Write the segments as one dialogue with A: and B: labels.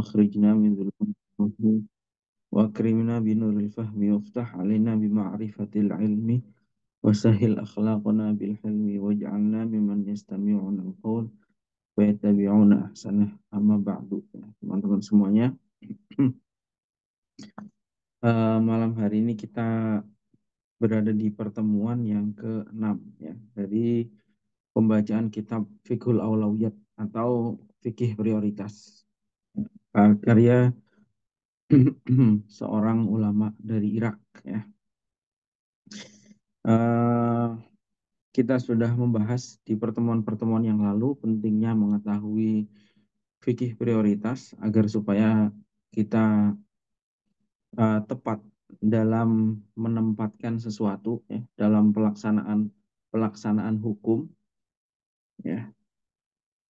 A: وأخرجنا من ظلمات الوهم وأكرمنا بنور الفهم وافتح علينا بمعرفة العلم وسهل أخلاقنا بالحلم واجعلنا ممن يستمعون القول ويتبعون أحسنه. Amma ba'du. Teman-teman semuanya, malam hari ini kita berada di pertemuan yang ke-6 ya, dari pembacaan kitab Fiqhul Aulawiyat atau fikih prioritas, karya seorang ulama dari Irak ya. Eh, kita sudah membahas di pertemuan-pertemuan yang lalu pentingnya mengetahui fikih prioritas agar supaya kita tepat dalam menempatkan sesuatu ya, dalam pelaksanaan hukum ya.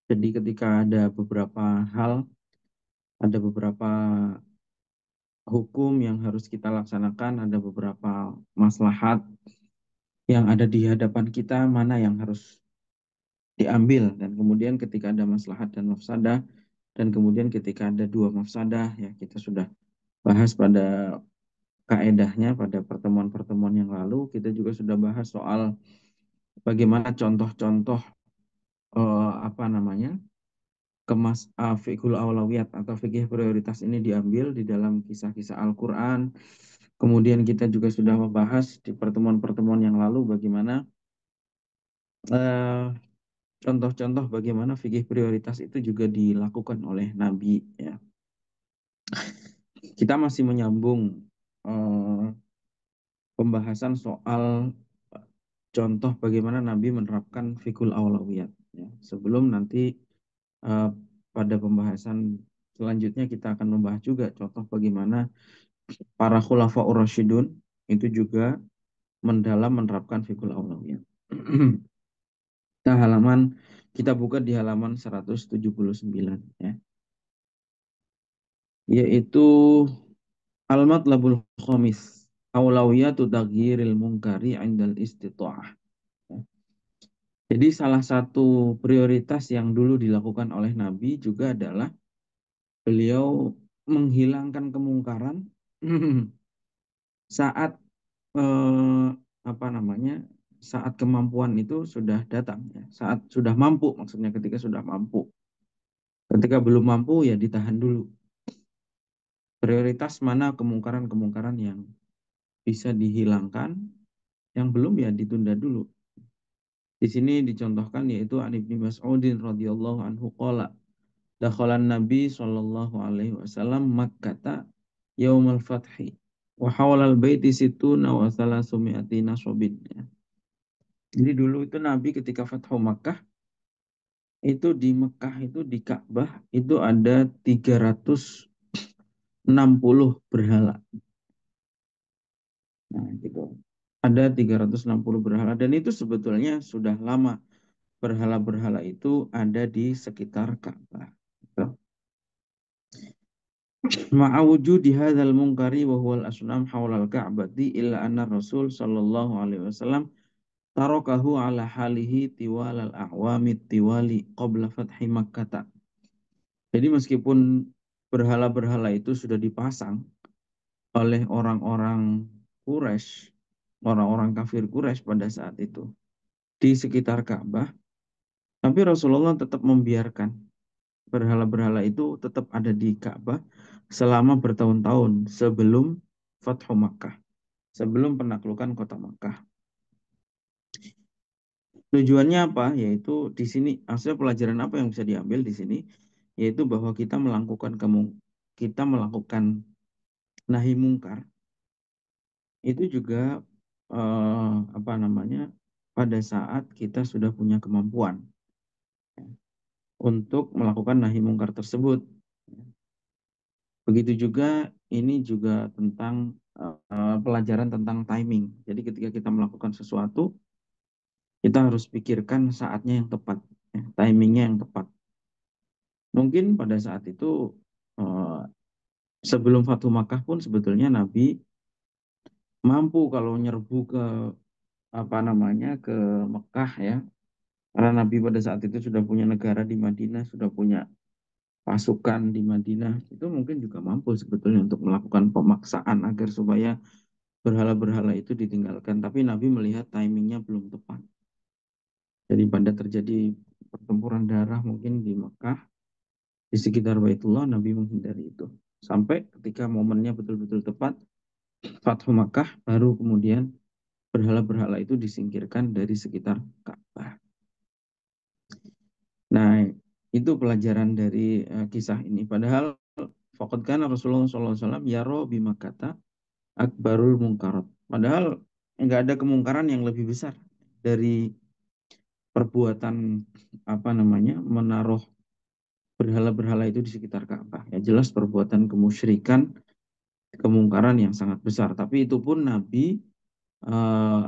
A: Jadi ketika ada beberapa hal, ada beberapa hukum yang harus kita laksanakan, ada beberapa maslahat yang ada di hadapan kita, mana yang harus diambil, dan kemudian ketika ada maslahat dan mafsadah, dan kemudian ketika ada dua mafsadah ya, kita sudah bahas pada kaedahnya pada pertemuan-pertemuan yang lalu. Kita juga sudah bahas soal bagaimana contoh-contoh apa namanya, fikul aulawiyat atau fikih prioritas ini diambil di dalam kisah-kisah Al-Quran. Kemudian kita juga sudah membahas di pertemuan-pertemuan yang lalu bagaimana eh, contoh-contoh bagaimana fikih prioritas itu juga dilakukan oleh Nabi ya. Kita masih menyambung eh, pembahasan soal contoh bagaimana Nabi menerapkan fikul aulawiyat ya. Sebelum nanti eh, pada pembahasan selanjutnya kita akan membahas juga contoh bagaimana para khulafaur rasyidun itu juga mendalam menerapkan fikul aulawiyat. Kita buka di halaman 179 ya. Yaitu al-matlabul khamis, aulawiyatu taghyiril munkari 'indal istita'ah. Jadi salah satu prioritas yang dulu dilakukan oleh Nabi juga adalah beliau menghilangkan kemungkaran saat eh, apa namanya, saat kemampuan itu sudah datang ya. Saat sudah mampu, maksudnya ketika sudah mampu. Ketika belum mampu ya ditahan dulu. Prioritas mana kemungkaran-kemungkaran yang bisa dihilangkan, yang belum ya ditunda dulu. Di sini dicontohkan yaitu an Ibnu Mas'udin radhiyallahu anhu qala dakhalan Nabi sallallahu alaihi wasallam Makkah yaumal fathi wa hawalal baiti situna wa salasumiyati nasabin. Jadi dulu itu Nabi ketika Fathu Makkah, itu di Mekah itu di Ka'bah itu ada 360 berhala. Nah, gitu. Ada 360 berhala dan itu sebetulnya sudah lama berhala-berhala itu ada di sekitar Ka'bah. Gitu. Ma'a wujudi hadzal munkari wa huwal asnam haulal Ka'bati illa anna Rasul sallallahu alaihi wasallam tarakahu ala halihi tiwal al-a'wami tiwali qabla fathi Makkah. Jadi meskipun berhala-berhala itu sudah dipasang oleh orang-orang Quraisy, orang-orang kafir Quraisy pada saat itu di sekitar Ka'bah, tapi Rasulullah tetap membiarkan berhala-berhala itu tetap ada di Ka'bah selama bertahun-tahun sebelum Fathu Makkah, sebelum penaklukan kota Makkah. Tujuannya apa? Yaitu di sini asal pelajaran apa yang bisa diambil di sini? Yaitu bahwa kita melakukan nahi mungkar itu juga apa namanya, pada saat kita sudah punya kemampuan ya, untuk melakukan nahi mungkar tersebut. Begitu juga ini juga tentang pelajaran tentang timing. Jadi ketika kita melakukan sesuatu, kita harus pikirkan saatnya yang tepat, ya, timingnya yang tepat. Mungkin pada saat itu eh, sebelum Fathu Makkah pun sebetulnya Nabi mampu kalau nyerbu ke apa namanya, ke Mekah ya. Karena Nabi pada saat itu sudah punya negara di Madinah, sudah punya pasukan di Madinah itu mungkin juga mampu sebetulnya untuk melakukan pemaksaan agar supaya berhala-berhala itu ditinggalkan. Tapi Nabi melihat timingnya belum tepat. Jadi pada terjadi pertempuran darah mungkin di Mekah, di sekitar Baitullah, Nabi menghindari itu. Sampai ketika momennya betul-betul tepat, Fathu Makkah, baru kemudian berhala-berhala itu disingkirkan dari sekitar Ka'bah. Nah, itu pelajaran dari kisah ini. Padahal faqad kana Rasulullah SAW yaro bimakata akbarul mungkarat. Padahal nggak ada kemungkaran yang lebih besar dari perbuatan apa namanya menaruh berhala-berhala itu di sekitar Ka'bah. Ya jelas perbuatan kemusyrikan, kemungkaran yang sangat besar. Tapi itu pun Nabi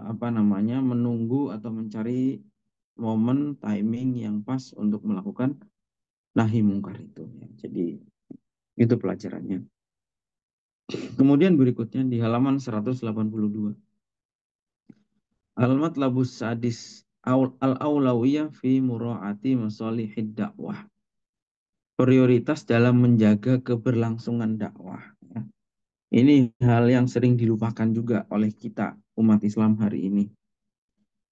A: apa namanya menunggu atau mencari momen timing yang pas untuk melakukan nahi mungkar itu. Ya. Jadi itu pelajarannya. Kemudian berikutnya di halaman 182. Al-Matlabus Sadis Al-Aulawiyah fi mura'ati masalihid dakwah. Prioritas dalam menjaga keberlangsungan dakwah. Ya. Ini hal yang sering dilupakan juga oleh kita umat Islam hari ini.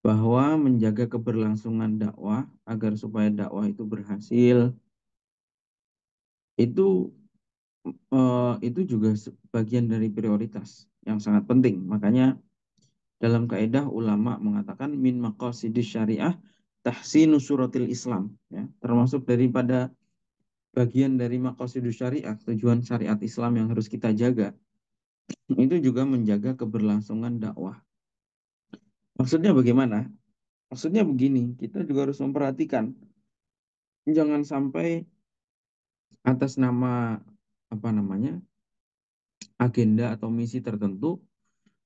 A: Bahwa menjaga keberlangsungan dakwah agar supaya dakwah itu berhasil, itu itu juga bagian dari prioritas yang sangat penting. Makanya dalam kaidah ulama mengatakan min maqasidis syariah tahsinu suratil Islam, ya, termasuk daripada bagian dari maqasidus syariah, tujuan syariat Islam yang harus kita jaga, itu juga menjaga keberlangsungan dakwah. Maksudnya bagaimana? Maksudnya begini, kita juga harus memperhatikan jangan sampai atas nama apa namanya agenda atau misi tertentu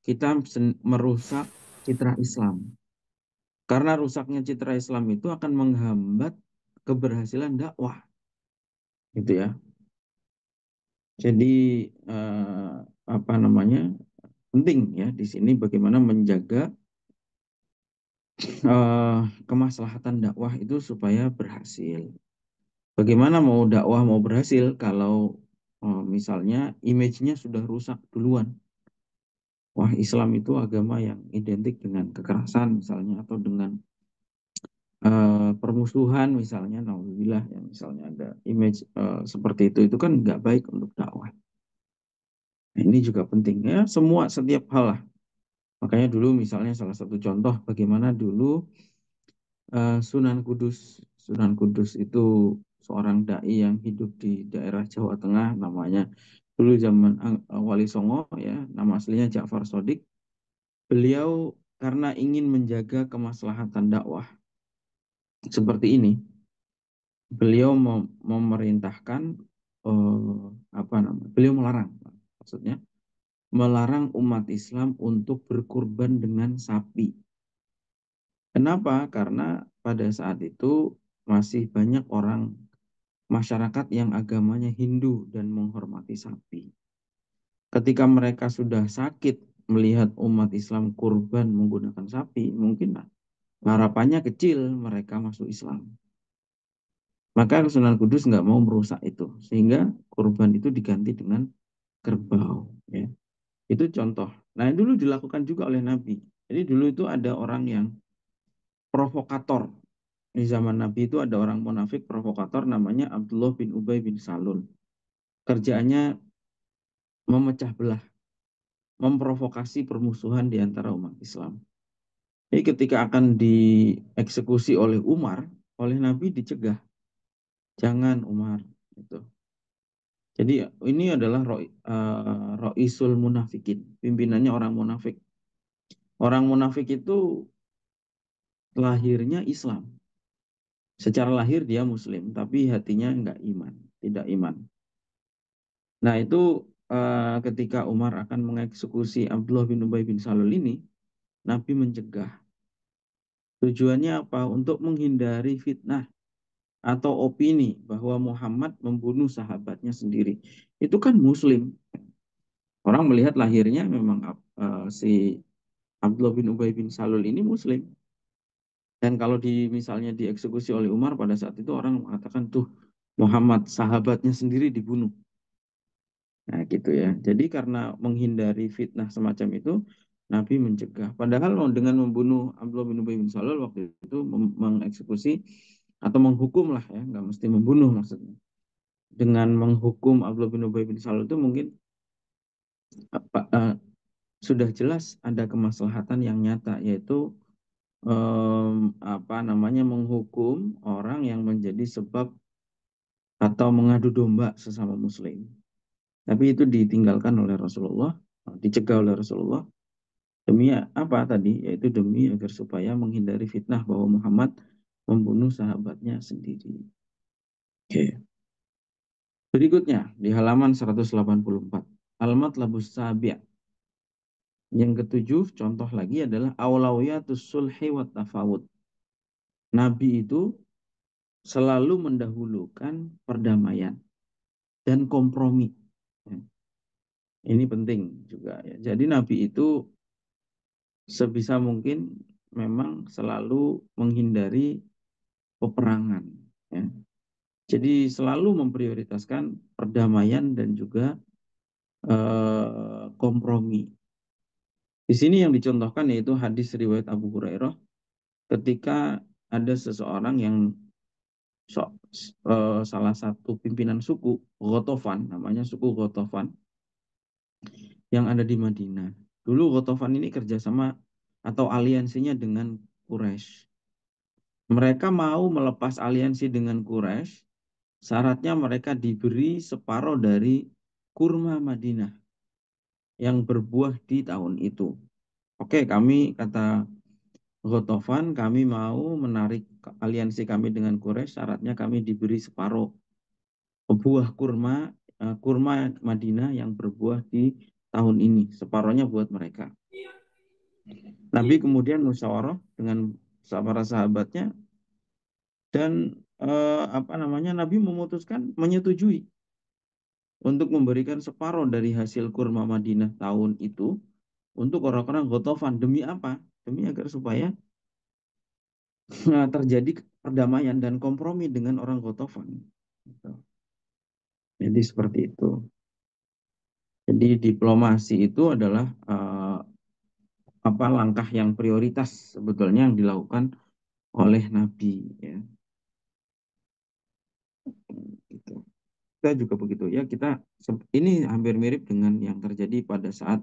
A: kita merusak citra Islam. Karena rusaknya citra Islam itu akan menghambat keberhasilan dakwah, gitu ya. Jadi eh, apa namanya penting ya di sini bagaimana menjaga kemaslahatan dakwah itu supaya berhasil. Bagaimana mau dakwah mau berhasil kalau misalnya image-nya sudah rusak duluan. Wah, Islam itu agama yang identik dengan kekerasan misalnya atau dengan permusuhan misalnya, nauzubillah ya misalnya ada image seperti itu kan nggak baik untuk dakwah. Nah, ini juga penting ya semua setiap hal lah. Makanya dulu misalnya salah satu contoh bagaimana dulu Sunan Kudus itu seorang dai yang hidup di daerah Jawa Tengah namanya dulu zaman Wali Songo ya nama aslinya Ja'far Sodik. Beliau karena ingin menjaga kemaslahatan dakwah seperti ini, beliau memerintahkan apa namanya? Beliau melarang, maksudnya melarang umat Islam untuk berkurban dengan sapi. Kenapa? Karena pada saat itu masih banyak orang masyarakat yang agamanya Hindu dan menghormati sapi. Ketika mereka sudah sakit melihat umat Islam kurban menggunakan sapi, mungkin harapannya kecil mereka masuk Islam. Maka Sunan Kudus nggak mau merusak itu, sehingga kurban itu diganti dengan kerbau. Ya. Itu contoh. Nah, dulu dilakukan juga oleh Nabi. Jadi dulu itu ada orang yang provokator. Di zaman Nabi itu ada orang munafik provokator namanya Abdullah bin Ubay bin Salul. Kerjaannya memecah belah, memprovokasi permusuhan di antara umat Islam. Jadi ketika akan dieksekusi oleh Umar, oleh Nabi dicegah, jangan Umar. Itu. Jadi ini adalah Roisul Munafikin, pimpinannya orang munafik. Orang munafik itu lahirnya Islam. Secara lahir dia Muslim, tapi hatinya enggak iman, tidak iman. Nah itu ketika Umar akan mengeksekusi Abdullah bin Ubay bin Salul ini, Nabi mencegah. Tujuannya apa? Untuk menghindari fitnah atau opini bahwa Muhammad membunuh sahabatnya sendiri. Itu kan Muslim. Orang melihat lahirnya memang si Abdullah bin Ubay bin Salul ini Muslim. Dan kalau misalnya dieksekusi oleh Umar pada saat itu orang mengatakan tuh Muhammad, sahabatnya sendiri dibunuh. Nah, gitu ya. Jadi karena menghindari fitnah semacam itu, Nabi mencegah. Padahal dengan membunuh Abdullah bin Ubay bin Salul waktu itu mengeksekusi atau menghukum lah ya, nggak mesti membunuh maksudnya. Dengan menghukum Abdullah bin Ubay bin Salul itu mungkin apa, sudah jelas ada kemaslahatan yang nyata, yaitu apa namanya, menghukum orang yang menjadi sebab atau mengadu domba sesama Muslim. Tapi itu ditinggalkan oleh Rasulullah, dicegah oleh Rasulullah. Demi apa tadi? Yaitu demi agar supaya menghindari fitnah bahwa Muhammad membunuh sahabatnya sendiri. Oke. Berikutnya di halaman 184. Al-Matlabus Sabi'. Yang ketujuh, contoh lagi adalah aulawiyatus sulhi wa tafawud. Nabi itu selalu mendahulukan perdamaian dan kompromi. Ya, ini penting juga ya. Jadi Nabi itu sebisa mungkin memang selalu menghindari peperangan. Ya. Jadi selalu memprioritaskan perdamaian dan juga kompromi. Di sini yang dicontohkan yaitu hadis riwayat Abu Hurairah ketika ada seseorang yang salah satu pimpinan suku Ghatafan, namanya suku Ghatafan yang ada di Madinah. Dulu Ghatafan ini kerjasama atau aliansinya dengan Quraisy. Mereka mau melepas aliansi dengan Quraisy, syaratnya mereka diberi separuh dari kurma Madinah yang berbuah di tahun itu. Oke, kami kata Ghatafan, kami mau menarik aliansi kami dengan Quraisy, syaratnya kami diberi separuh buah kurma, kurma Madinah yang berbuah di tahun ini. Separuhnya buat mereka. Nabi kemudian musyawarah dengan para sahabatnya dan apa namanya, Nabi memutuskan menyetujui untuk memberikan separuh dari hasil kurma Madinah tahun itu untuk orang-orang Ghatafan. Demi apa? Demi agar supaya terjadi perdamaian dan kompromi dengan orang Ghatafan. Gitu. Jadi seperti itu. Jadi diplomasi itu adalah apa, langkah yang prioritas sebetulnya yang dilakukan oleh Nabi ya. Gitu. Kita juga begitu ya. Ini hampir mirip dengan yang terjadi pada saat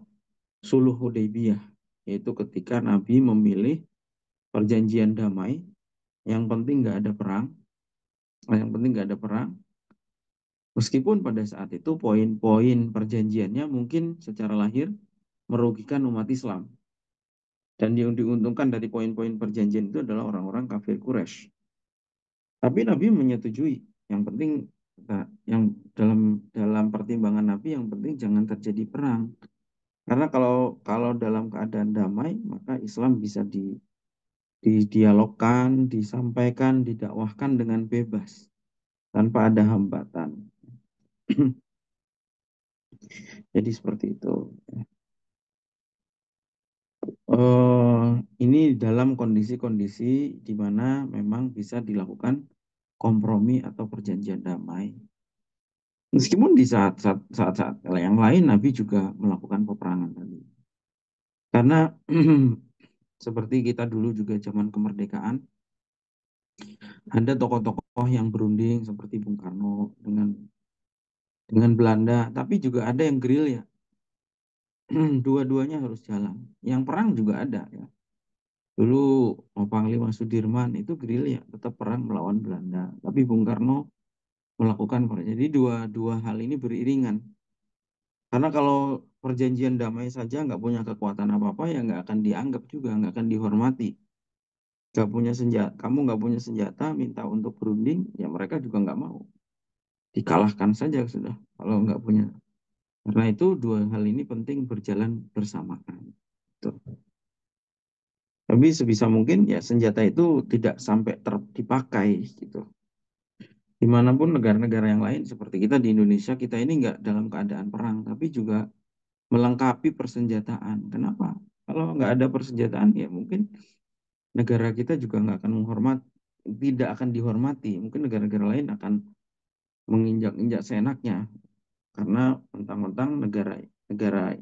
A: Suluh Hudaybiyah, yaitu ketika Nabi memilih perjanjian damai, yang penting nggak ada perang, yang penting nggak ada perang. Meskipun pada saat itu poin-poin perjanjiannya mungkin secara lahir merugikan umat Islam. Dan yang diuntungkan dari poin-poin perjanjian itu adalah orang-orang kafir Quraisy. Tapi Nabi menyetujui. Yang penting yang dalam dalam pertimbangan Nabi, yang penting jangan terjadi perang. Karena kalau kalau dalam keadaan damai, maka Islam bisa didialogkan, disampaikan, didakwahkan dengan bebas tanpa ada hambatan. Jadi seperti itu. Ini dalam kondisi-kondisi di mana memang bisa dilakukan kompromi atau perjanjian damai. Meskipun di saat-saat yang lain Nabi juga melakukan peperangan tadi. Karena seperti kita dulu juga zaman kemerdekaan, ada tokoh-tokoh yang berunding seperti Bung Karno dengan Belanda, tapi juga ada yang gerilya. Dua-duanya harus jalan. Yang perang juga ada ya. Dulu Panglima Sudirman itu gerilya, tetap perang melawan Belanda. Tapi Bung Karno melakukan perang. Jadi dua dua hal ini beriringan. Karena kalau perjanjian damai saja nggak punya kekuatan apa-apa, ya nggak akan dianggap juga, nggak akan dihormati. Nggak punya senjata, kamu nggak punya senjata, minta untuk berunding, ya mereka juga nggak mau. Dikalahkan saja sudah, kalau nggak punya. Karena itu dua hal ini penting berjalan bersamaan. Tuh. Tapi sebisa mungkin ya senjata itu tidak sampai dipakai gitu. Dimanapun negara-negara yang lain seperti kita di Indonesia, kita ini nggak dalam keadaan perang, tapi juga melengkapi persenjataan. Kenapa? Kalau nggak ada persenjataan, ya mungkin negara kita juga nggak akan menghormat, tidak akan dihormati. Mungkin negara-negara lain akan menginjak-injak seenaknya, karena mentang-mentang negara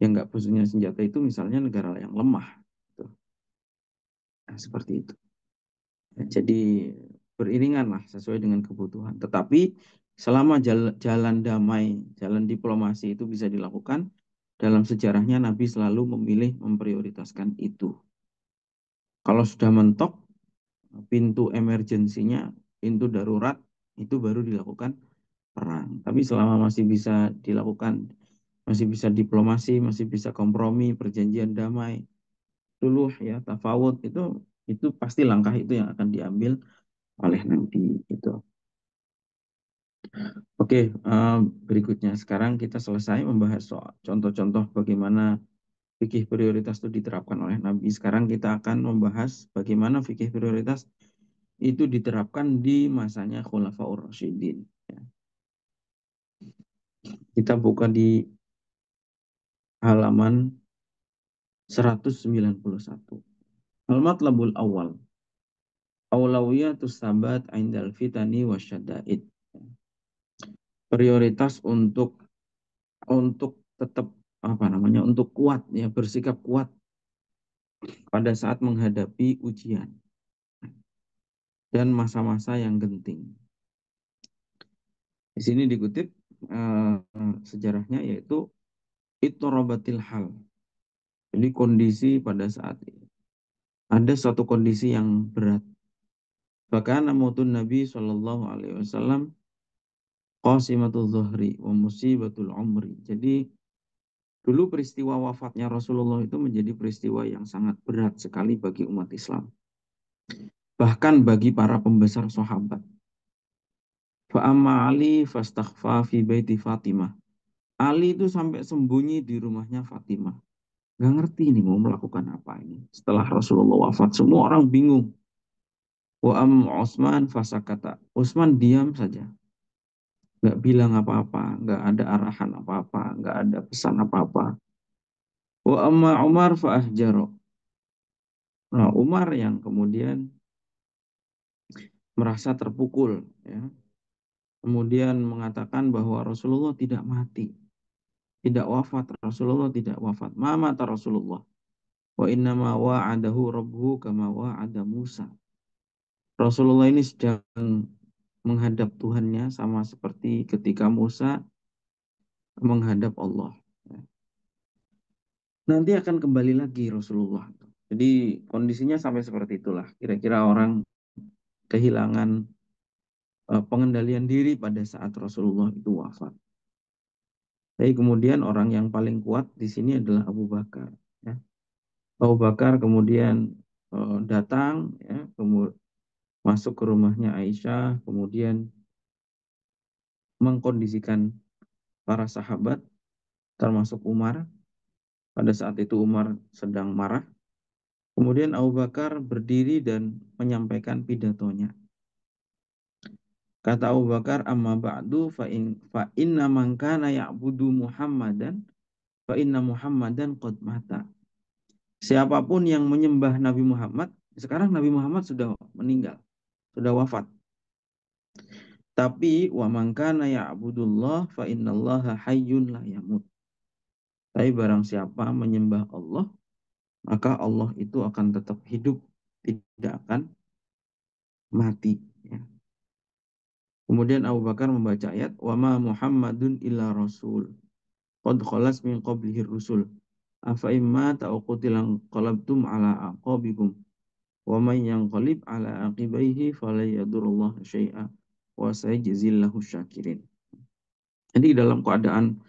A: yang nggak punya senjata itu misalnya negara yang lemah. Gitu. Nah, seperti itu. Nah, jadi beriringan lah sesuai dengan kebutuhan. Tetapi selama jalan damai, jalan diplomasi itu bisa dilakukan, dalam sejarahnya Nabi selalu memilih memprioritaskan itu. Kalau sudah mentok, pintu emergensinya, pintu darurat, itu baru dilakukan perang. Tapi selama masih bisa dilakukan, masih bisa diplomasi, masih bisa kompromi, perjanjian damai, dulu ya tafawud, itu pasti langkah itu yang akan diambil oleh Nabi itu. Oke, berikutnya sekarang kita selesai membahas soal contoh-contoh bagaimana fikih prioritas itu diterapkan oleh Nabi. Sekarang kita akan membahas bagaimana fikih prioritas itu diterapkan di masanya Khulafaur Rasyidin. Ya. Kita buka di halaman 191. Al-Matlabul Awal. Aulawiyatus sabat indal fitani wasyadaid. Prioritas untuk tetap apa namanya, untuk kuat ya, bersikap kuat pada saat menghadapi ujian dan masa-masa yang genting. Di sini dikutip sejarahnya, yaitu ittorobatil hal. Jadi kondisi pada saat ini, ada suatu kondisi yang berat. Bahkan mautun Nabi Shallallahu Alaihi Wasallam qasimatul zuhri wa musibatul umri. Jadi dulu peristiwa wafatnya Rasulullah itu menjadi peristiwa yang sangat berat sekali bagi umat Islam. Bahkan bagi para pembesar sahabat. Fa'amma Ali fastakhfa fi baiti Fatimah. Ali itu sampai sembunyi di rumahnya Fatimah. Gak ngerti ini mau melakukan apa ini. Setelah Rasulullah wafat, semua orang bingung. Wa am Utsman fasakata. Utsman diam saja. Gak bilang apa-apa. Gak ada arahan apa-apa. Gak ada pesan apa-apa. Wa amma Umar faahjaro. Nah, Umar yang kemudian merasa terpukul, ya. Kemudian mengatakan bahwa Rasulullah tidak mati. Tidak wafat. Rasulullah tidak wafat. Ma mata Rasulullah. Wa innama wa'adahu rabbuhu kama wa'ada Musa. Rasulullah ini sedang menghadap Tuhannya sama seperti ketika Musa menghadap Allah. Nanti akan kembali lagi Rasulullah. Jadi kondisinya sampai seperti itulah. Kira-kira orang kehilangan pengendalian diri pada saat Rasulullah itu wafat. Tapi kemudian orang yang paling kuat di sini adalah Abu Bakar. Ya. Abu Bakar kemudian datang, ya, masuk ke rumahnya Aisyah, kemudian mengkondisikan para sahabat, termasuk Umar. Pada saat itu Umar sedang marah. Kemudian Abu Bakar berdiri dan menyampaikan pidatonya. Kata Abu Bakar, amma ba'du fa inna man kana ya'budu Muhammadan fa inna Muhammadan qad mata. Siapapun yang menyembah Nabi Muhammad, sekarang Nabi Muhammad sudah meninggal, sudah wafat. Tapi wa man kana ya'budullah fa innallaha hayyun la yamut. Tapi barang siapa menyembah Allah, maka Allah itu akan tetap hidup, tidak akan mati. Ya. Kemudian Abu Bakar membaca ayat, wa ma Muhammadun illa rasul qad khalas min qablihi rusul afa imma ta'uqutilan qalabtum ala aqabikum wa man yanqalib ala aqibaihi fala yadurullah syai'a wa sayajzillahu syakirin. Jadi dalam keadaan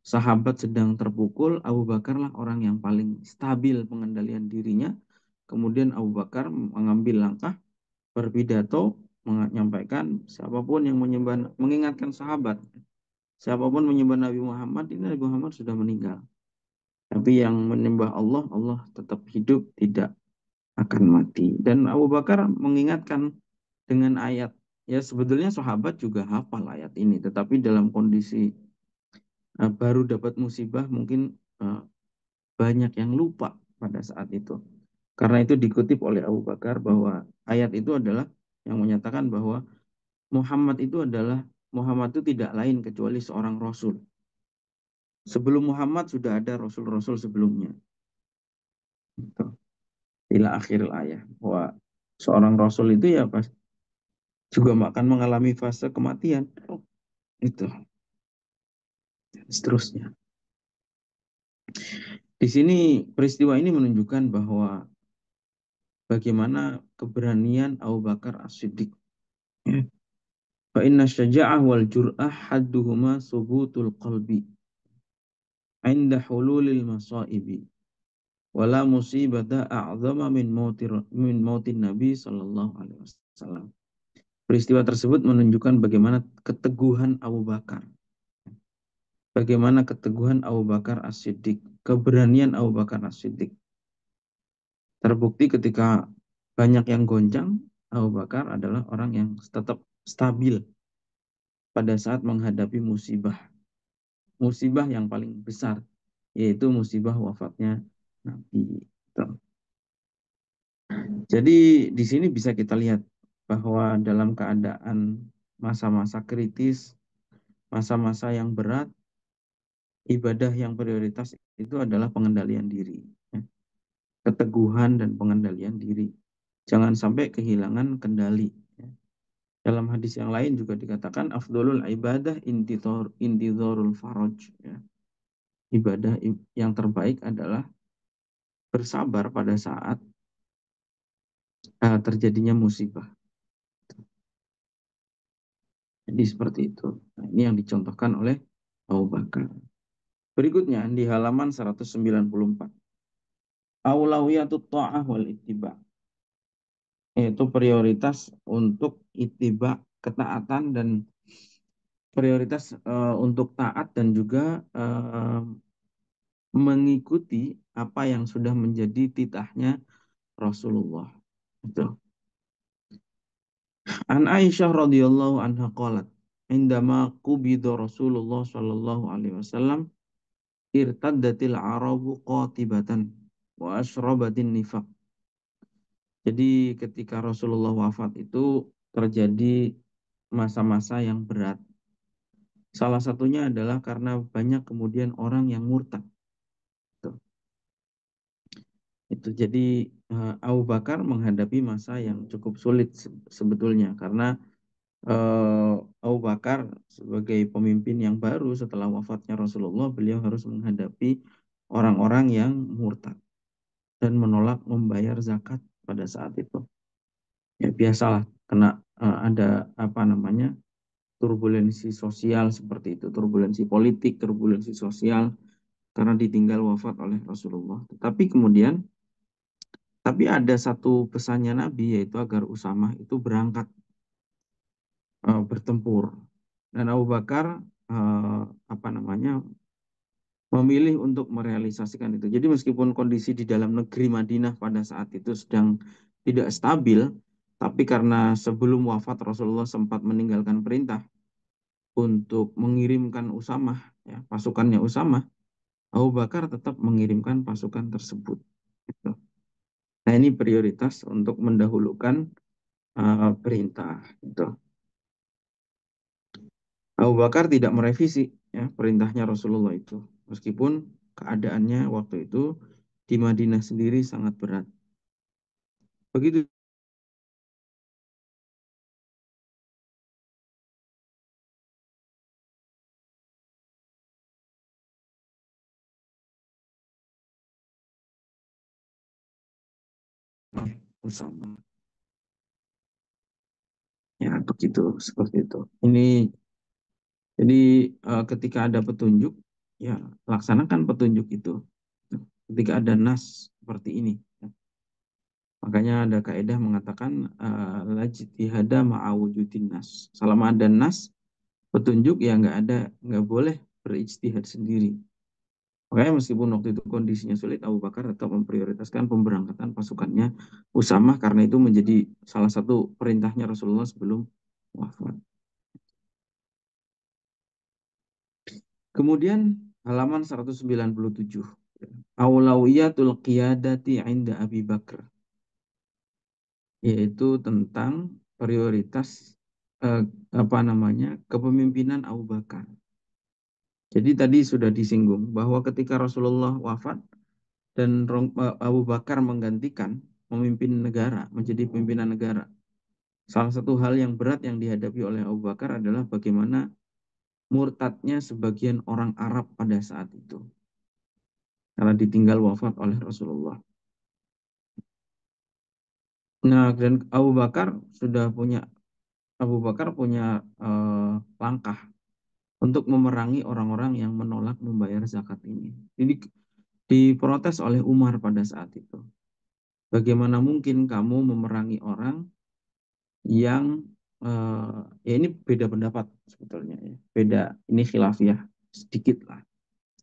A: sahabat sedang terpukul, Abu Bakar lah orang yang paling stabil pengendalian dirinya. Kemudian Abu Bakar mengambil langkah berpidato, menyampaikan siapapun yang menyembah, mengingatkan sahabat, siapapun menyembah Nabi Muhammad, ini Nabi Muhammad sudah meninggal. Tapi yang menyembah Allah, Allah tetap hidup, tidak akan mati. Dan Abu Bakar mengingatkan dengan ayat. Ya sebetulnya sahabat juga hafal ayat ini, tetapi dalam kondisi baru dapat musibah mungkin banyak yang lupa pada saat itu. Karena itu dikutip oleh Abu Bakar bahwa ayat itu adalah yang menyatakan bahwa Muhammad itu adalah Muhammad itu tidak lain kecuali seorang rasul. Sebelum Muhammad sudah ada rasul-rasul sebelumnya. Gitu. Ila akhiril ayat. Bahwa seorang rasul itu ya pas juga akan mengalami fase kematian. Itu seterusnya. Di sini peristiwa ini menunjukkan bahwa bagaimana keberanian Abu Bakar As-Siddiq. Fa inna syaja'ah wal jur'ah hadduhuma subutul qalbi inda hululil masaibi wala musibata a'zama min mautin nabi sallallahu alaihi wasallam. Peristiwa tersebut menunjukkan bagaimana keteguhan Abu Bakar. Bagaimana keteguhan Abu Bakar As-Siddiq, keberanian Abu Bakar As-Siddiq. Terbukti ketika banyak yang goncang, Abu Bakar adalah orang yang tetap stabil pada saat menghadapi musibah. Musibah yang paling besar, yaitu musibah wafatnya Nabi. Jadi di sini bisa kita lihat bahwa dalam keadaan masa-masa kritis, masa-masa yang berat, ibadah yang prioritas itu adalah pengendalian diri. Ya. Keteguhan dan pengendalian diri. Jangan sampai kehilangan kendali. Ya. Dalam hadis yang lain juga dikatakan afdolul ibadah intidorul faraj. Ya. Ibadah yang terbaik adalah bersabar pada saat terjadinya musibah. Jadi seperti itu. Nah, ini yang dicontohkan oleh Abu Bakar. Berikutnya di halaman 194. Aulawiyatut ta'ah wal ittiba. Yaitu prioritas untuk ittiba, ketaatan dan prioritas untuk taat dan juga mengikuti apa yang sudah menjadi titahnya Rasulullah. Itu. An Aisyah radhiyallahu anha qalat, "Indama qubida Rasulullah sallallahu alaihi wasallam, irtaddatil arabu qatibatan wa asyrabatin nifaq." Jadi ketika Rasulullah wafat itu terjadi masa-masa yang berat. Salah satunya adalah karena banyak kemudian orang yang murtad. Itu jadi Abu Bakar menghadapi masa yang cukup sulit sebetulnya karena Abu Bakar sebagai pemimpin yang baru setelah wafatnya Rasulullah, beliau harus menghadapi orang-orang yang murtad dan menolak membayar zakat pada saat itu. Ya biasalah kena ada apa namanya turbulensi sosial seperti itu, turbulensi politik, turbulensi sosial karena ditinggal wafat oleh Rasulullah. Tapi ada satu pesannya Nabi yaitu agar Usamah itu berangkat bertempur dan Abu Bakar apa namanya memilih untuk merealisasikan itu. Jadi meskipun kondisi di dalam negeri Madinah pada saat itu sedang tidak stabil, tapi karena sebelum wafat Rasulullah sempat meninggalkan perintah untuk mengirimkan Usamah, ya, pasukannya Usamah, Abu Bakar tetap mengirimkan pasukan tersebut. Gitu. Nah ini prioritas untuk mendahulukan perintah. Gitu. Abu Bakar tidak merevisi ya, perintahnya Rasulullah itu. Meskipun keadaannya waktu itu di Madinah sendiri sangat berat. Begitu bersama. Ya, begitu seperti itu. Ini jadi ketika ada petunjuk, ya laksanakan petunjuk itu. Ketika ada nas seperti ini, ya. Makanya ada kaidah mengatakan la ijtihada ma'awujudin nas. Selama ada nas, petunjuk ya nggak boleh berijtihad sendiri. Makanya meskipun waktu itu kondisinya sulit, Abu Bakar tetap memprioritaskan pemberangkatan pasukannya Usamah karena itu menjadi salah satu perintahnya Rasulullah sebelum wafat. Kemudian halaman 197. Aulawiyatul qiyadati inda Abi Bakar. Yaitu tentang prioritas eh, apa namanya kepemimpinan Abu Bakar. Jadi tadi sudah disinggung bahwa ketika Rasulullah wafat dan Abu Bakar menggantikan memimpin negara, menjadi pimpinan negara. Salah satu hal yang berat yang dihadapi oleh Abu Bakar adalah bagaimana murtadnya sebagian orang Arab pada saat itu. Karena ditinggal wafat oleh Rasulullah. Nah, dan Abu Bakar punya langkah untuk memerangi orang-orang yang menolak membayar zakat ini. Jadi diprotes oleh Umar pada saat itu. Bagaimana mungkin kamu memerangi orang yang ya ini beda pendapat sebetulnya ya. Beda, ini khilafiyah sedikit lah.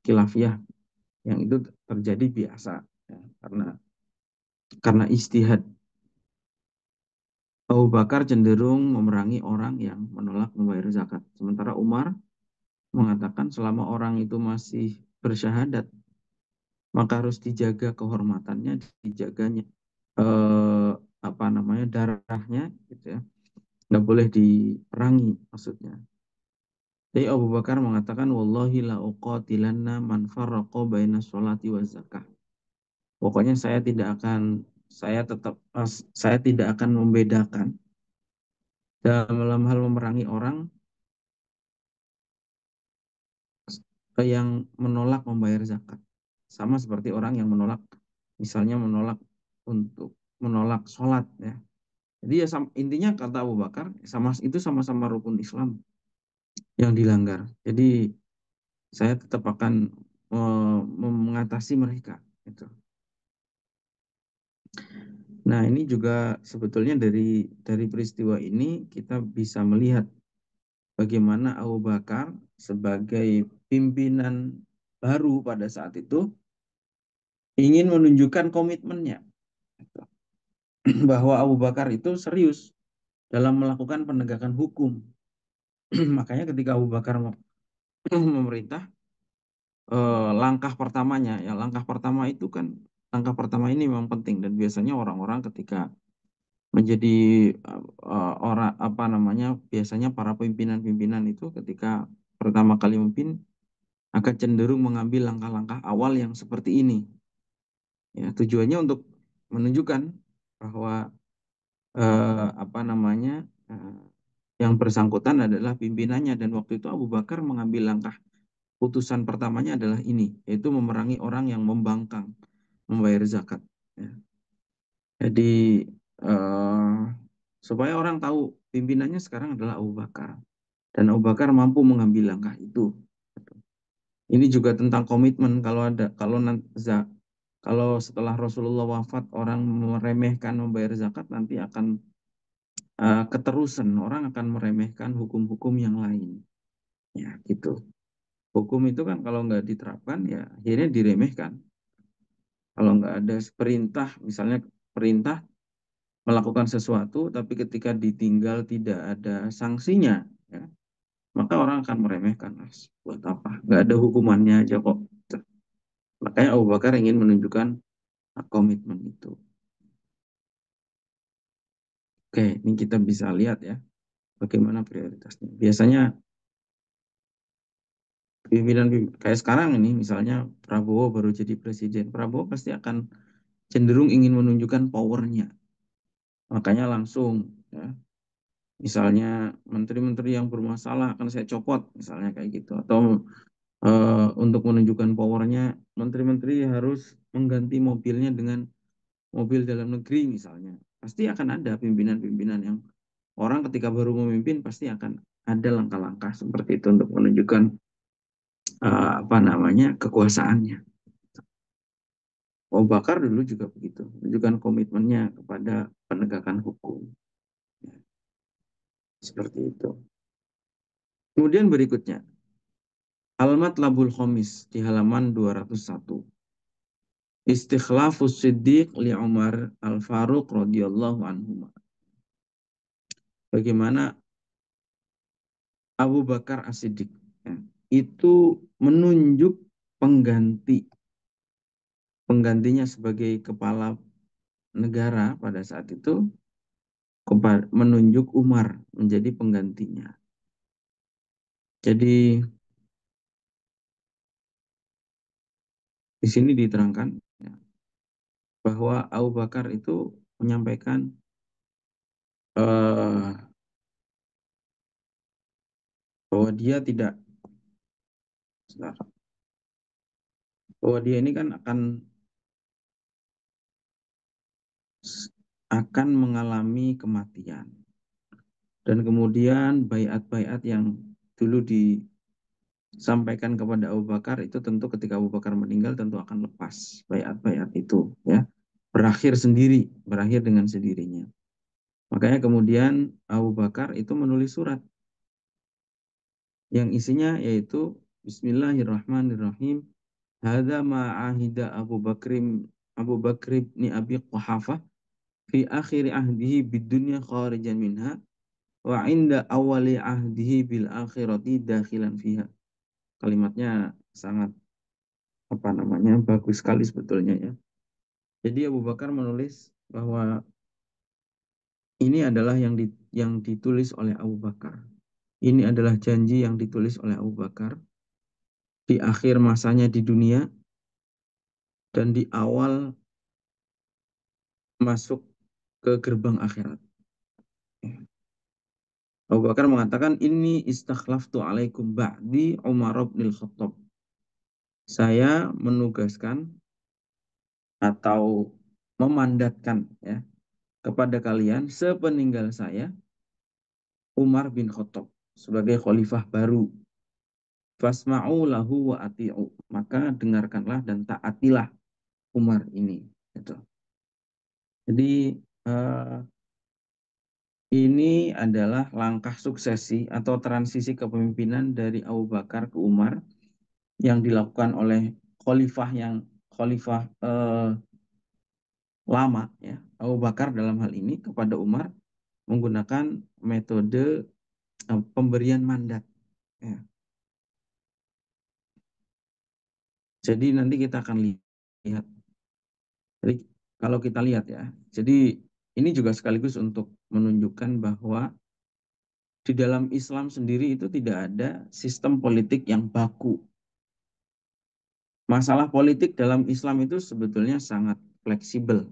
A: Khilafiyah yang itu terjadi biasa ya, karena istihad. Abu Bakar cenderung memerangi orang yang menolak membayar zakat. Sementara Umar mengatakan selama orang itu masih bersyahadat, maka harus dijaga kehormatannya, dijaganya eh, apa namanya darahnya, gitu ya. Nggak boleh diperangi maksudnya. Jadi Abu Bakar mengatakan, Wallahi la uqatilanna man farraqa baina sholati wa zakah. Pokoknya saya tidak akan membedakan dalam hal memerangi orang yang menolak membayar zakat. Sama seperti orang yang misalnya menolak sholat ya. Jadi ya intinya kata Abu Bakar itu sama-sama rukun Islam yang dilanggar. Jadi saya tetap akan mengatasi mereka. Gitu. Nah ini juga sebetulnya dari peristiwa ini kita bisa melihat bagaimana Abu Bakar sebagai pimpinan baru pada saat itu ingin menunjukkan komitmennya gitu. Bahwa Abu Bakar itu serius dalam melakukan penegakan hukum. Makanya ketika Abu Bakar memerintah, langkah pertama itu kan langkah pertama ini memang penting dan biasanya orang-orang ketika menjadi orang apa namanya biasanya para pimpinan-pimpinan itu ketika pertama kali memimpin akan cenderung mengambil langkah-langkah awal yang seperti ini. Ya, tujuannya untuk menunjukkan bahwa apa namanya eh, yang bersangkutan adalah pimpinannya dan waktu itu Abu Bakar mengambil langkah putusan pertamanya adalah ini, yaitu memerangi orang yang membangkang membayar zakat. Ya. Jadi eh, supaya orang tahu pimpinannya sekarang adalah Abu Bakar dan Abu Bakar mampu mengambil langkah itu. Ini juga tentang komitmen. Kalau setelah Rasulullah wafat orang meremehkan membayar zakat nanti akan keterusan orang akan meremehkan hukum-hukum yang lain. Ya gitu. Hukum itu kan kalau nggak diterapkan ya akhirnya diremehkan. Kalau nggak ada perintah, misalnya perintah melakukan sesuatu, tapi ketika ditinggal tidak ada sanksinya, ya, maka orang akan meremehkan. Buat apa? Nggak ada hukumannya aja kok. Makanya Abu Bakar ingin menunjukkan komitmen itu. Oke, ini kita bisa lihat ya, bagaimana prioritasnya. Biasanya pimpinan kayak sekarang ini, misalnya Prabowo baru jadi presiden, Prabowo pasti akan cenderung ingin menunjukkan powernya. Makanya langsung, ya, misalnya menteri-menteri yang bermasalah akan saya copot, misalnya kayak gitu. Atau untuk menunjukkan powernya, menteri-menteri harus mengganti mobilnya dengan mobil dalam negeri misalnya. Pasti akan ada pimpinan-pimpinan yang orang ketika baru memimpin pasti akan ada langkah-langkah seperti itu untuk menunjukkan apa namanya kekuasaannya. Abu Bakar dulu juga begitu, menunjukkan komitmennya kepada penegakan hukum. Ya, seperti itu. Kemudian berikutnya, Al-Matlabul Khomis di halaman 201. Istikhlafus Siddiq li Umar Al-Faruq radhiyallahu anhu. Bagaimana Abu Bakar As-Siddiq ya, itu menunjuk penggantinya sebagai kepala negara pada saat itu menunjuk Umar menjadi penggantinya. Jadi di sini diterangkan ya, bahwa Abu Bakar itu menyampaikan eh, bahwa dia tidak, sebentar, bahwa dia ini kan akan mengalami kematian. Dan kemudian bayat-bayat yang dulu disampaikan kepada Abu Bakar itu tentu ketika Abu Bakar meninggal tentu akan lepas bayat-bayat itu ya. Berakhir dengan sendirinya. Makanya kemudian Abu Bakar itu menulis surat yang isinya yaitu Bismillahirrahmanirrahim. Hadza ma ahida Abu Bakr bin Abi Quhafah fi akhir ahdihi bid dunya kharijan minha wa inda awali ahdihi bil akhirati dakhilan fiha. Kalimatnya sangat bagus sekali sebetulnya ya. Jadi Abu Bakar menulis bahwa ini adalah yang ditulis oleh Abu Bakar. Ini adalah janji yang ditulis oleh Abu Bakar di akhir masanya di dunia dan di awal masuk ke gerbang akhirat. Abu Bakar mengatakan ini istakhlaftu alaikum ba'di Umar bin Khattab. Saya menugaskan atau memandatkan ya kepada kalian sepeninggal saya Umar bin Khattab sebagai khalifah baru. Fasma'u lahu wa ati'u. Maka dengarkanlah dan taatilah Umar ini. Gitu. Jadi eh, ini adalah langkah suksesi atau transisi kepemimpinan dari Abu Bakar ke Umar yang dilakukan oleh khalifah lama ya Abu Bakar dalam hal ini kepada Umar menggunakan metode pemberian mandat. Ya. Jadi nanti kita akan lihat. Jadi kalau kita lihat ya, jadi ini juga sekaligus untuk menunjukkan bahwa di dalam Islam sendiri itu tidak ada sistem politik yang baku. Masalah politik dalam Islam itu sebetulnya sangat fleksibel,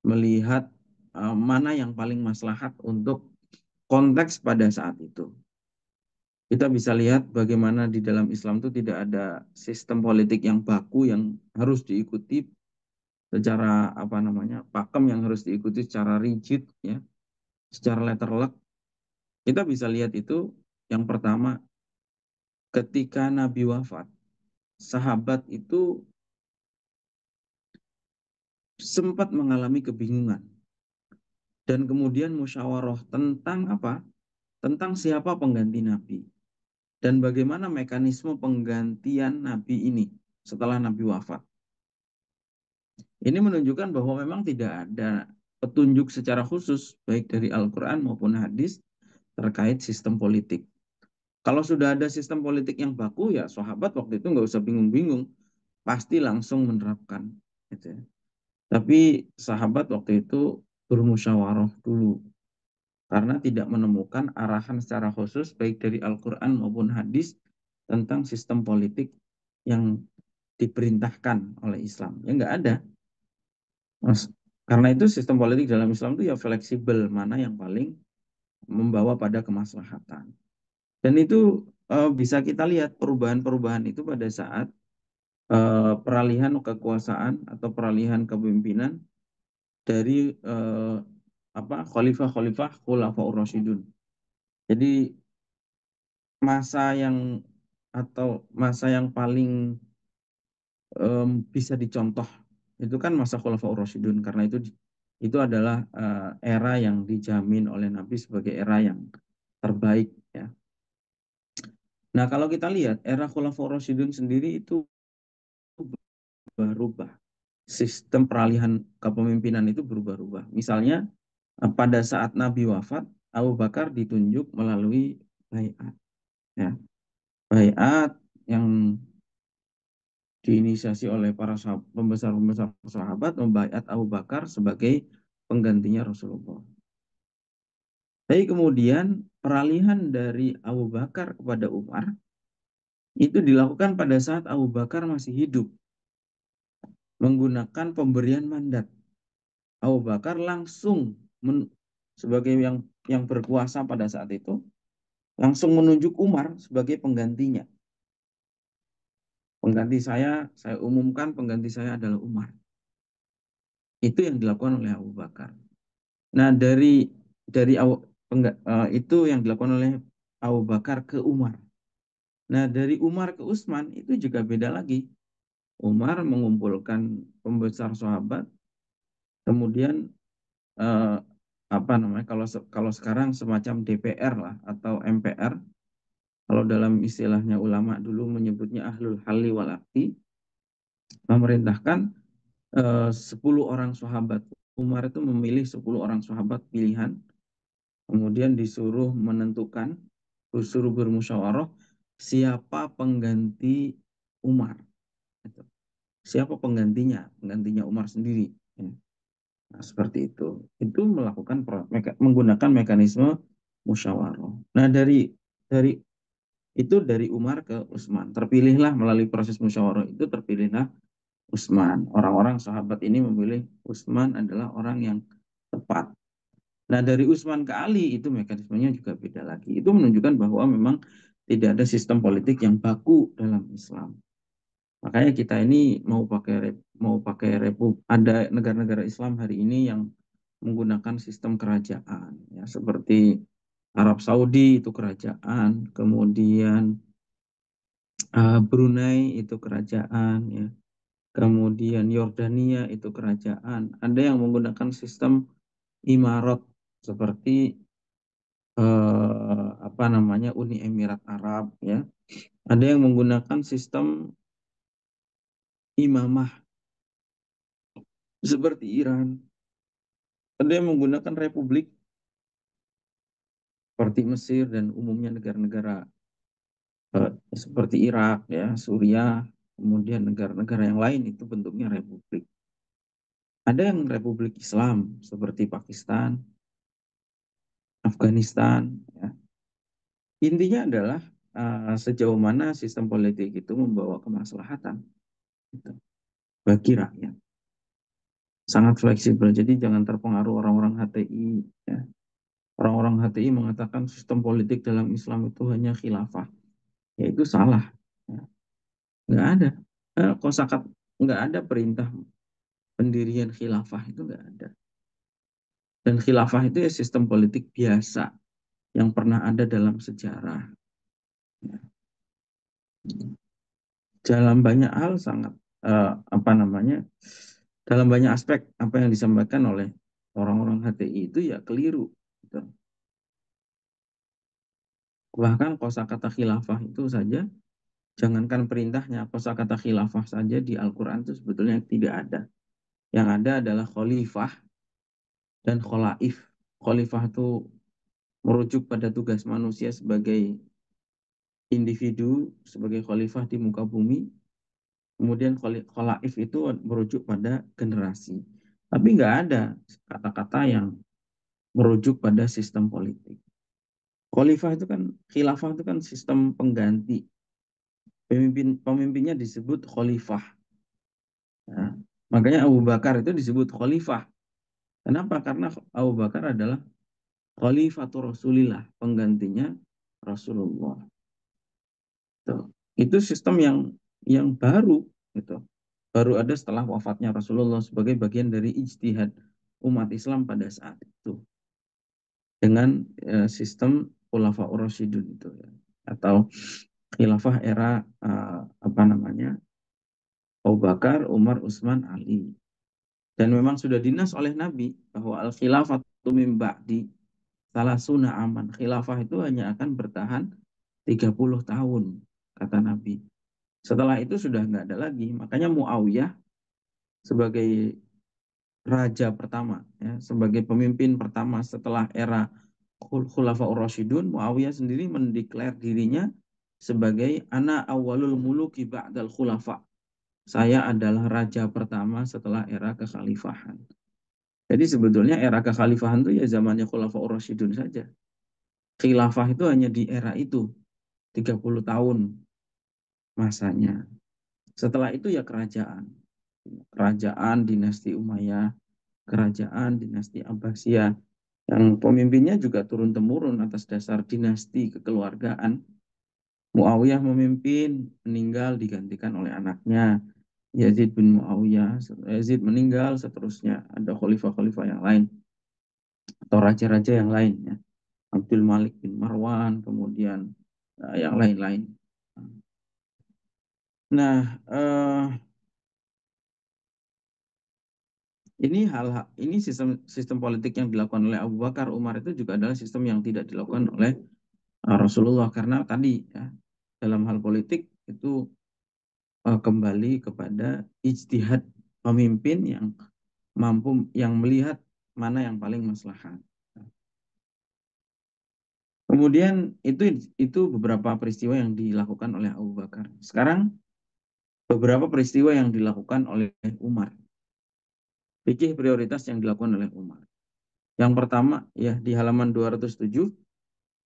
A: melihat mana yang paling maslahat untuk konteks pada saat itu. Kita bisa lihat bagaimana di dalam Islam itu tidak ada sistem politik yang baku yang harus diikuti secara pakem yang harus diikuti secara rigid ya, secara letterlock. Kita bisa lihat itu yang pertama ketika Nabi wafat, sahabat itu sempat mengalami kebingungan dan kemudian musyawarah tentang apa? Tentang siapa pengganti Nabi dan bagaimana mekanisme penggantian Nabi ini setelah Nabi wafat. Ini menunjukkan bahwa memang tidak ada petunjuk secara khusus baik dari Al-Quran maupun hadis terkait sistem politik. Kalau sudah ada sistem politik yang baku ya sahabat waktu itu nggak usah bingung-bingung, pasti langsung menerapkan. Gitu ya. Tapi sahabat waktu itu bermusyawarah dulu karena tidak menemukan arahan secara khusus baik dari Al-Quran maupun hadis tentang sistem politik yang diperintahkan oleh Islam. Ya nggak ada. Mas, karena itu sistem politik dalam Islam itu ya fleksibel, mana yang paling membawa pada kemaslahatan. Dan itu bisa kita lihat perubahan-perubahan itu pada saat peralihan kekuasaan atau peralihan kepemimpinan dari khalifah-khalifah Khulafaur Rasyidun. Jadi masa yang masa yang paling bisa dicontoh itu kan masa Khulafaur Rasyidun karena itu adalah era yang dijamin oleh Nabi sebagai era yang terbaik ya. Nah, kalau kita lihat era Khulafaur Rasyidun sendiri itu berubah. Sistem peralihan kepemimpinan itu berubah-ubah. Misalnya pada saat Nabi wafat, Abu Bakar ditunjuk melalui baiat ya. Baiat yang diinisiasi oleh para pembesar-pembesar sahabat membaiat Abu Bakar sebagai penggantinya Rasulullah. Tapi kemudian peralihan dari Abu Bakar kepada Umar itu dilakukan pada saat Abu Bakar masih hidup menggunakan pemberian mandat. Abu Bakar langsung sebagai yang berkuasa pada saat itu langsung menunjuk Umar sebagai penggantinya. Saya umumkan pengganti saya adalah Umar. Itu yang dilakukan oleh Abu Bakar. Nah, itu yang dilakukan oleh Abu Bakar ke Umar. Nah, dari Umar ke Utsman itu juga beda lagi. Umar mengumpulkan pembesar sahabat, kemudian eh, apa namanya? Kalau sekarang semacam DPR lah atau MPR. Kalau dalam istilahnya ulama dulu menyebutnya ahlul halli wal aqdi, memerintahkan 10 orang sahabat. Umar itu memilih 10 orang sahabat pilihan, kemudian disuruh bermusyawarah siapa pengganti Umar. Gitu. Siapa penggantinya Umar sendiri. Ya. Nah, seperti itu. Itu menggunakan mekanisme musyawarah. Nah, dari dari Umar ke Utsman. Terpilihlah melalui proses musyawarah itu terpilihlah Utsman. Orang-orang sahabat ini memilih Utsman adalah orang yang tepat. Nah, dari Utsman ke Ali itu mekanismenya juga beda lagi. Itu menunjukkan bahwa memang tidak ada sistem politik yang baku dalam Islam. Makanya kita ini ada negara-negara Islam hari ini yang menggunakan sistem kerajaan ya seperti Arab Saudi itu kerajaan, kemudian Brunei itu kerajaan ya. Kemudian Yordania itu kerajaan. Ada yang menggunakan sistem imarat seperti apa namanya Uni Emirat Arab ya. Ada yang menggunakan sistem imamah seperti Iran. Ada yang menggunakan republik seperti Mesir dan umumnya negara-negara seperti Irak ya, Suriah, kemudian negara-negara yang lain itu bentuknya republik. Ada yang republik Islam seperti Pakistan, Afghanistan ya. Intinya adalah sejauh mana sistem politik itu membawa kemaslahatan gitu, bagi rakyat. Sangat fleksibel. Jadi jangan terpengaruh orang-orang HTI. Ya. Orang-orang HTI mengatakan sistem politik dalam Islam itu hanya khilafah. Ya itu salah. Ya. Nggak ada. Kosakat nggak ada perintah pendirian khilafah itu nggak ada. Dan khilafah itu ya sistem politik biasa yang pernah ada dalam sejarah. Ya. Dalam banyak hal sangat apa namanya? Dalam banyak aspek apa yang disampaikan oleh orang-orang HTI itu ya keliru. Gitu. Bahkan kosakata khilafah itu saja, jangankan perintahnya, kosakata khilafah saja di Al-Quran itu sebetulnya tidak ada. Yang ada adalah khalifah dan kholaif. Khalifah itu merujuk pada tugas manusia sebagai individu, sebagai khalifah di muka bumi. Kemudian kholaif itu merujuk pada generasi. Tapi nggak ada kata-kata yang merujuk pada sistem politik. Khalifah itu kan, khilafah itu kan sistem pengganti. Pemimpinnya disebut khalifah. Nah, makanya Abu Bakar itu disebut khalifah. Kenapa? Karena Abu Bakar adalah khalifatul Rasulillah, penggantinya Rasulullah. Tuh. Itu sistem yang baru gitu. Baru ada setelah wafatnya Rasulullah sebagai bagian dari ijtihad umat Islam pada saat itu dengan sistem Khulafaur Rasyidun itu ya. Atau khilafah era apa namanya? Abu Bakar, Umar, Utsman, Ali. Dan memang sudah dinas oleh Nabi bahwa al-khilafatu min ba'di salasuna aman. Khilafah itu hanya akan bertahan 30 tahun, kata Nabi. Setelah itu sudah nggak ada lagi. Makanya Muawiyah sebagai raja pertama, ya, sebagai pemimpin pertama setelah era Khulafaur Rasyidun, Muawiyah sendiri mendeklar dirinya sebagai ana awalul muluki ba'dal khulafa. Saya adalah raja pertama setelah era kekhalifahan. Jadi sebetulnya era kekhalifahan itu ya zamannya Khulafaur Rasyidun saja. Khilafah itu hanya di era itu, 30 tahun masanya. Setelah itu ya kerajaan. Kerajaan dinasti Umayyah, kerajaan dinasti Abbasiyah, yang pemimpinnya juga turun-temurun atas dasar dinasti kekeluargaan. Muawiyah memimpin, meninggal digantikan oleh anaknya Yazid bin Muawiyah. Yazid meninggal, seterusnya ada khalifah-khalifah yang lain atau raja-raja yang lain ya. Abdul Malik bin Marwan, kemudian yang lain-lain. Nah, ini sistem politik yang dilakukan oleh Abu Bakar, Umar itu juga adalah sistem yang tidak dilakukan oleh Rasulullah, karena tadi ya, dalam hal politik itu kembali kepada ijtihad pemimpin yang yang melihat mana yang paling maslahat. Kemudian itu beberapa peristiwa yang dilakukan oleh Abu Bakar. Sekarang beberapa peristiwa yang dilakukan oleh Umar. Fikih prioritas yang dilakukan oleh Umar. Yang pertama ya di halaman 207,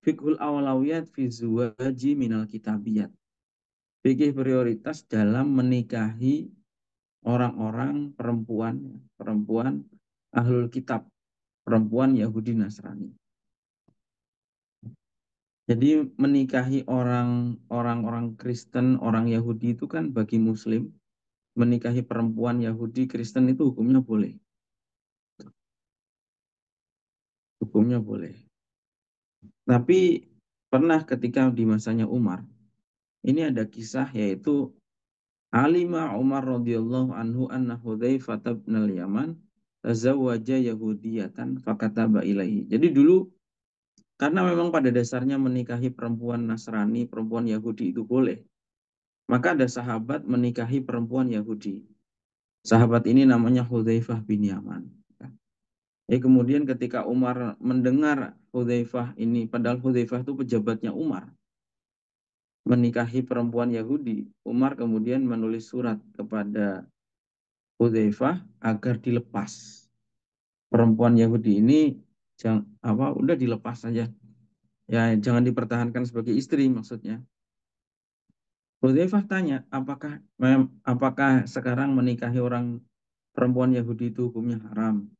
A: fikhul awlawiyat fi zuwaji minal kitabiyat. Fikih prioritas dalam menikahi orang-orang perempuan perempuan ahlul kitab, perempuan Yahudi Nasrani. Jadi menikahi orang-orang Kristen, orang Yahudi itu kan bagi Muslim, menikahi perempuan Yahudi Kristen itu hukumnya boleh. Hukumnya boleh. Tapi pernah ketika di masanya Umar, ini ada kisah yaitu Alima Umar radhiyallahu anhu anna Hudzaifah bin al-Yaman tazawwaja Yahudiyatan fakataba ilaihi. Jadi dulu karena memang pada dasarnya menikahi perempuan Nasrani, perempuan Yahudi itu boleh. Maka ada sahabat menikahi perempuan Yahudi. Sahabat ini namanya Hudzaifah bin Yaman. Kemudian ketika Umar mendengar Hudzaifah ini, padahal Hudzaifah itu pejabatnya Umar, menikahi perempuan Yahudi, Umar kemudian menulis surat kepada Hudzaifah agar dilepas. Perempuan Yahudi ini udah dilepas saja. Ya, jangan dipertahankan sebagai istri maksudnya. Hudzaifah tanya, apakah sekarang menikahi orang perempuan Yahudi itu hukumnya haram?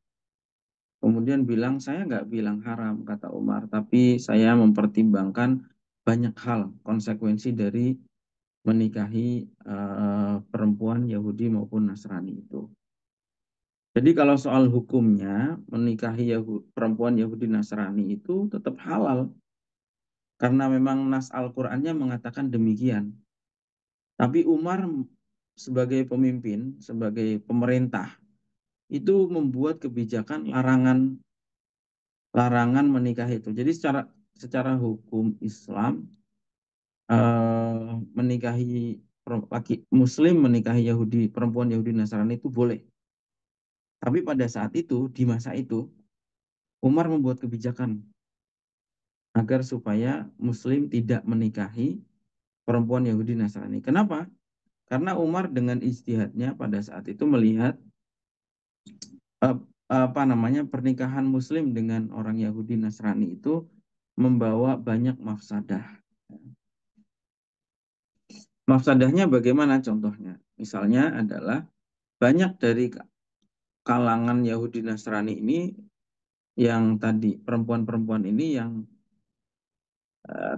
A: Kemudian bilang, saya nggak bilang haram, kata Umar, tapi saya mempertimbangkan banyak hal, konsekuensi dari menikahi perempuan Yahudi maupun Nasrani itu. Jadi kalau soal hukumnya, menikahi perempuan Yahudi Nasrani itu tetap halal. Karena memang nas Al-Qur'annya mengatakan demikian. Tapi Umar sebagai pemimpin, sebagai pemerintah, itu membuat kebijakan larangan menikah itu. Jadi secara hukum Islam menikahi laki Muslim menikahi perempuan Yahudi Nasrani itu boleh. Tapi pada saat itu di masa itu Umar membuat kebijakan agar supaya Muslim tidak menikahi perempuan Yahudi Nasrani. Kenapa? Karena Umar dengan ijtihadnya pada saat itu melihat eh, pernikahan Muslim dengan orang Yahudi Nasrani itu membawa banyak mafsadah. Mafsadahnya bagaimana contohnya? Misalnya adalah banyak dari kalangan Yahudi Nasrani ini yang tadi perempuan-perempuan ini yang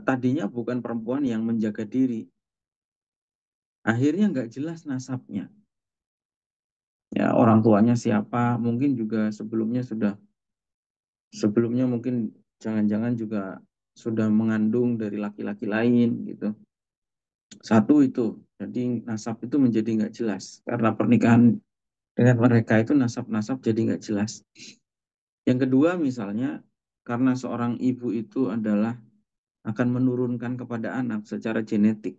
A: tadinya bukan perempuan yang menjaga diri. Akhirnya nggak jelas nasabnya. Ya, orang tuanya siapa, mungkin juga sebelumnya mungkin jangan-jangan juga sudah mengandung dari laki-laki lain gitu. Satu itu, jadi nasab itu menjadi nggak jelas karena pernikahan dengan mereka itu nasab-nasab jadi nggak jelas. Yang kedua misalnya karena seorang ibu itu adalah akan menurunkan kepada anak secara genetik,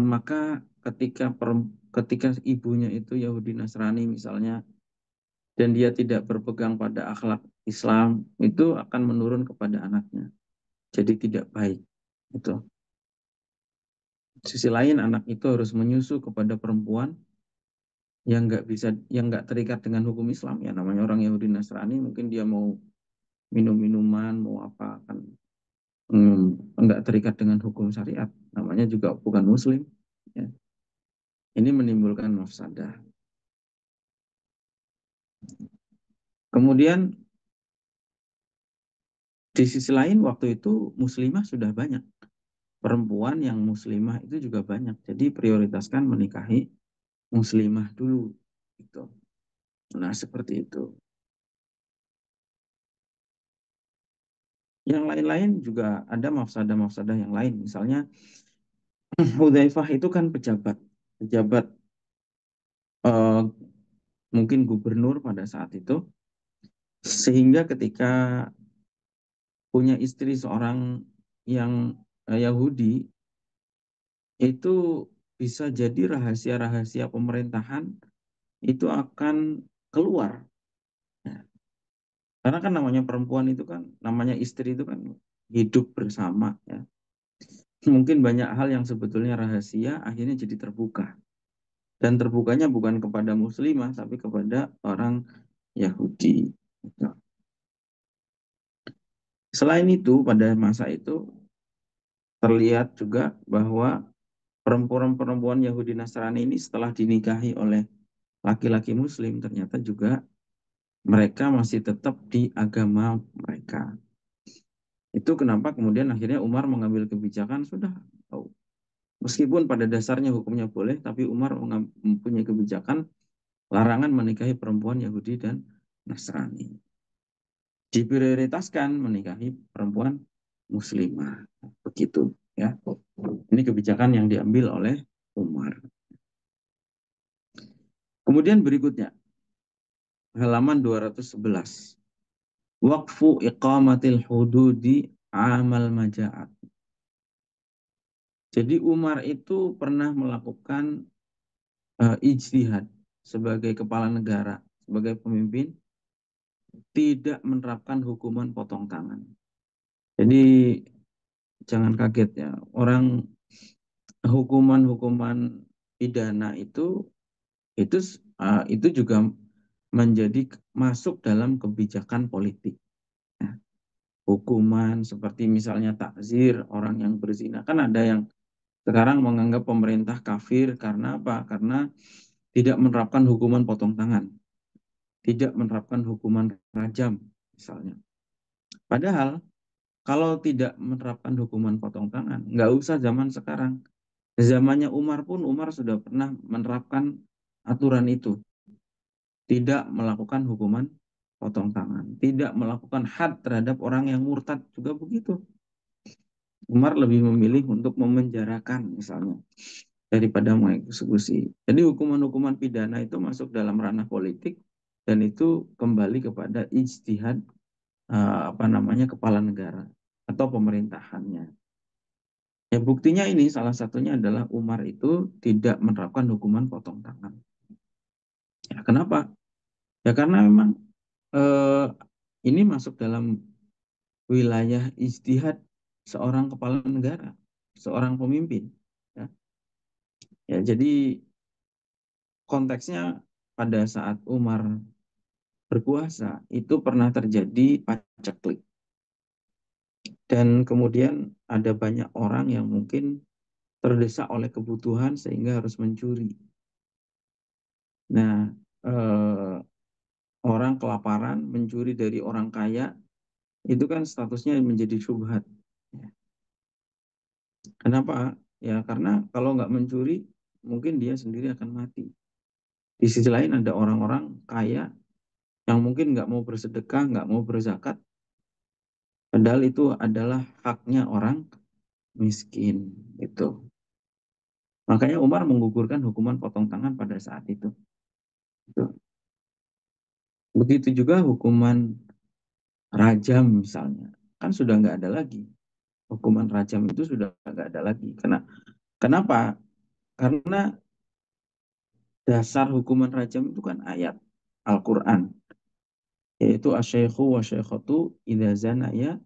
A: maka ketika ibunya itu Yahudi Nasrani misalnya dan dia tidak berpegang pada akhlak Islam itu akan menurun kepada anaknya. Jadi tidak baik. Itu. Sisi lain anak itu harus menyusu kepada perempuan yang nggak terikat dengan hukum Islam, ya namanya orang Yahudi Nasrani, mungkin dia mau minum minuman, mau apa kan, nggak terikat dengan hukum syariat, namanya juga bukan Muslim. Ya. Ini menimbulkan mafsadah. Kemudian di sisi lain waktu itu muslimah sudah banyak, perempuan yang muslimah itu juga banyak, jadi prioritaskan menikahi muslimah dulu gitu. Nah seperti itu. Yang lain-lain juga ada mafsadah-mafsadah yang lain, misalnya Hudzaifah itu kan pejabat, pejabat eh, mungkin gubernur pada saat itu, sehingga ketika punya istri seorang yang Yahudi, itu bisa jadi rahasia-rahasia pemerintahan itu akan keluar. Ya. Karena kan namanya perempuan itu kan, namanya istri itu kan hidup bersama. Ya. Mungkin banyak hal yang sebetulnya rahasia akhirnya jadi terbuka. Dan terbukanya bukan kepada muslimah, tapi kepada orang Yahudi. Gitu. Selain itu, pada masa itu terlihat juga bahwa perempuan-perempuan Yahudi Nasrani ini setelah dinikahi oleh laki-laki Muslim, ternyata juga mereka masih tetap di agama mereka. Itu kenapa kemudian akhirnya Umar mengambil kebijakan, sudah, meskipun pada dasarnya hukumnya boleh, tapi Umar mempunyai kebijakan larangan menikahi perempuan Yahudi dan Nasrani. Diprioritaskan menikahi perempuan muslimah. Begitu ya. Ini kebijakan yang diambil oleh Umar. Kemudian berikutnya, halaman 211. Waqfu iqamatil hududi amal maja'at. Jadi Umar itu pernah melakukan ijtihad sebagai kepala negara, sebagai pemimpin, tidak menerapkan hukuman potong tangan. Jadi jangan kaget ya, orang hukuman-hukuman pidana itu itu juga menjadi masuk dalam kebijakan politik. Nah, hukuman seperti misalnya takzir orang yang berzina, kan ada yang sekarang menganggap pemerintah kafir karena apa? Karena tidak menerapkan hukuman potong tangan, tidak menerapkan hukuman rajam misalnya. Padahal kalau tidak menerapkan hukuman potong tangan, nggak usah zaman sekarang. Zamannya Umar pun, Umar sudah pernah menerapkan aturan itu. Tidak melakukan hukuman potong tangan. Tidak melakukan had terhadap orang yang murtad juga begitu. Umar lebih memilih untuk memenjarakan misalnya daripada mengeksekusi. Jadi hukuman-hukuman pidana itu masuk dalam ranah politik dan itu kembali kepada ijtihad apa namanya kepala negara atau pemerintahannya. Ya buktinya ini salah satunya adalah Umar itu tidak menerapkan hukuman potong tangan. Ya, kenapa? Ya karena memang eh, ini masuk dalam wilayah ijtihad seorang kepala negara, seorang pemimpin. Ya, ya jadi konteksnya pada saat Umar berkuasa itu pernah terjadi paceklik dan kemudian ada banyak orang yang mungkin terdesak oleh kebutuhan sehingga harus mencuri. Nah, eh, orang kelaparan mencuri dari orang kaya itu kan statusnya menjadi syubhat. Ya. Kenapa? Ya karena kalau nggak mencuri mungkin dia sendiri akan mati. Di sisi lain ada orang-orang kaya yang mungkin nggak mau bersedekah, nggak mau berzakat, padahal itu adalah haknya orang miskin. Itu. Makanya Umar menggugurkan hukuman potong tangan pada saat itu. Itu. Begitu juga hukuman rajam misalnya. Kan sudah nggak ada lagi. Hukuman rajam itu sudah nggak ada lagi. Kenapa? Karena dasar hukuman rajam itu kan ayat Al-Quran. Yaitu asyaikhu wa syaikhatu idza zanaya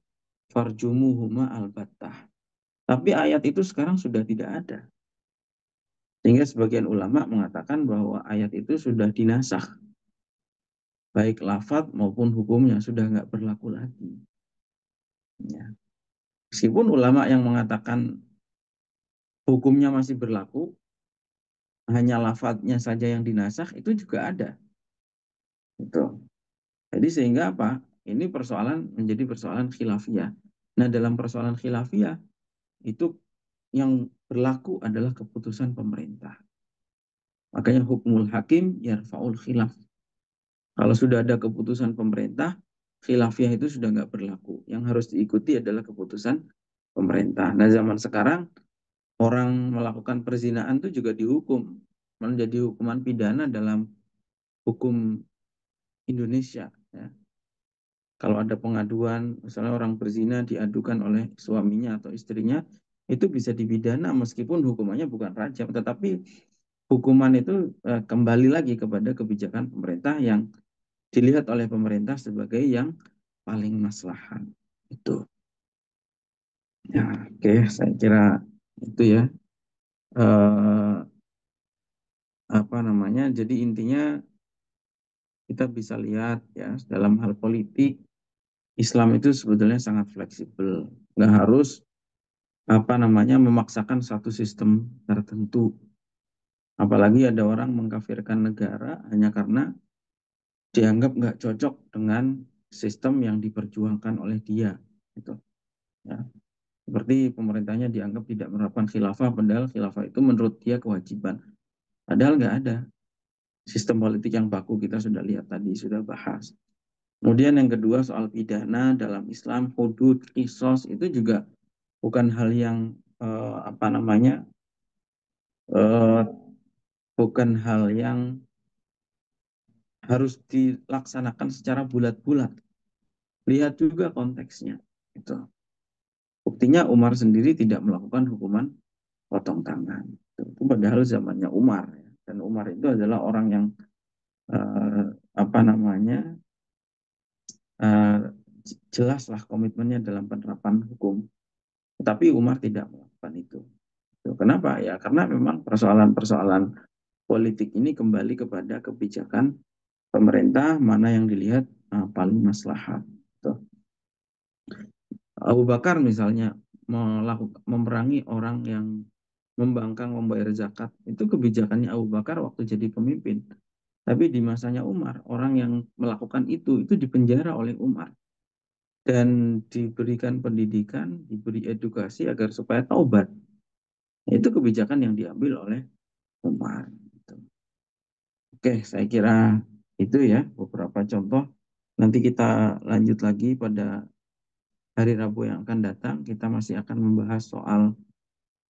A: farjumuhuma albattah. Tapi ayat itu sekarang sudah tidak ada. Sehingga sebagian ulama mengatakan bahwa ayat itu sudah dinasakh, baik lafadz maupun hukumnya sudah nggak berlaku lagi. Ya. Meskipun ulama yang mengatakan hukumnya masih berlaku, hanya lafadznya saja yang dinasakh itu juga ada. Itu. Jadi sehingga apa? Ini persoalan menjadi persoalan khilafiyah. Nah, dalam persoalan khilafiyah itu yang berlaku adalah keputusan pemerintah. Makanya hukmul hakim yarfa'ul khilaf. Kalau sudah ada keputusan pemerintah, khilafiyah itu sudah nggak berlaku. Yang harus diikuti adalah keputusan pemerintah. Nah, zaman sekarang orang melakukan perzinaan itu juga dihukum menjadi hukuman pidana dalam hukum Indonesia. Ya. Kalau ada pengaduan, misalnya orang berzina diadukan oleh suaminya atau istrinya, itu bisa dipidana meskipun hukumannya bukan rajam, tetapi hukuman itu kembali lagi kepada kebijakan pemerintah yang dilihat oleh pemerintah sebagai yang paling maslahat. Itu. Ya, oke, saya kira itu ya. Eh, apa namanya? Jadi intinya kita bisa lihat ya dalam hal politik Islam itu sebetulnya sangat fleksibel. Nggak harus apa namanya memaksakan satu sistem tertentu. Apalagi ada orang mengkafirkan negara hanya karena dianggap nggak cocok dengan sistem yang diperjuangkan oleh dia. Gitu. Ya. Seperti pemerintahnya dianggap tidak menerapkan khilafah, padahal khilafah itu menurut dia kewajiban. Padahal nggak ada. Sistem politik yang baku kita sudah lihat tadi, sudah bahas. Kemudian yang kedua soal pidana dalam Islam, hudud, kisos itu juga bukan hal yang apa namanya eh, bukan hal yang harus dilaksanakan secara bulat-bulat. Lihat juga konteksnya. Itu. Buktinya Umar sendiri tidak melakukan hukuman potong tangan. Itu padahal zamannya Umar. Ya. Dan Umar itu adalah orang yang eh, apa namanya eh, jelaslah komitmennya dalam penerapan hukum. Tetapi Umar tidak melakukan itu. Kenapa? Ya karena memang persoalan-persoalan politik ini kembali kepada kebijakan pemerintah mana yang dilihat paling maslahat. Tuh. Abu Bakar misalnya memerangi orang yang membangkang membayar zakat itu kebijakannya Abu Bakar waktu jadi pemimpin. Tapi di masanya Umar orang yang melakukan itu dipenjara oleh Umar dan diberikan pendidikan, diberi edukasi agar supaya taubat. Itu kebijakan yang diambil oleh Umar. Oke, saya kira itu ya beberapa contoh. Nanti kita lanjut lagi pada hari Rabu yang akan datang. Kita masih akan membahas soal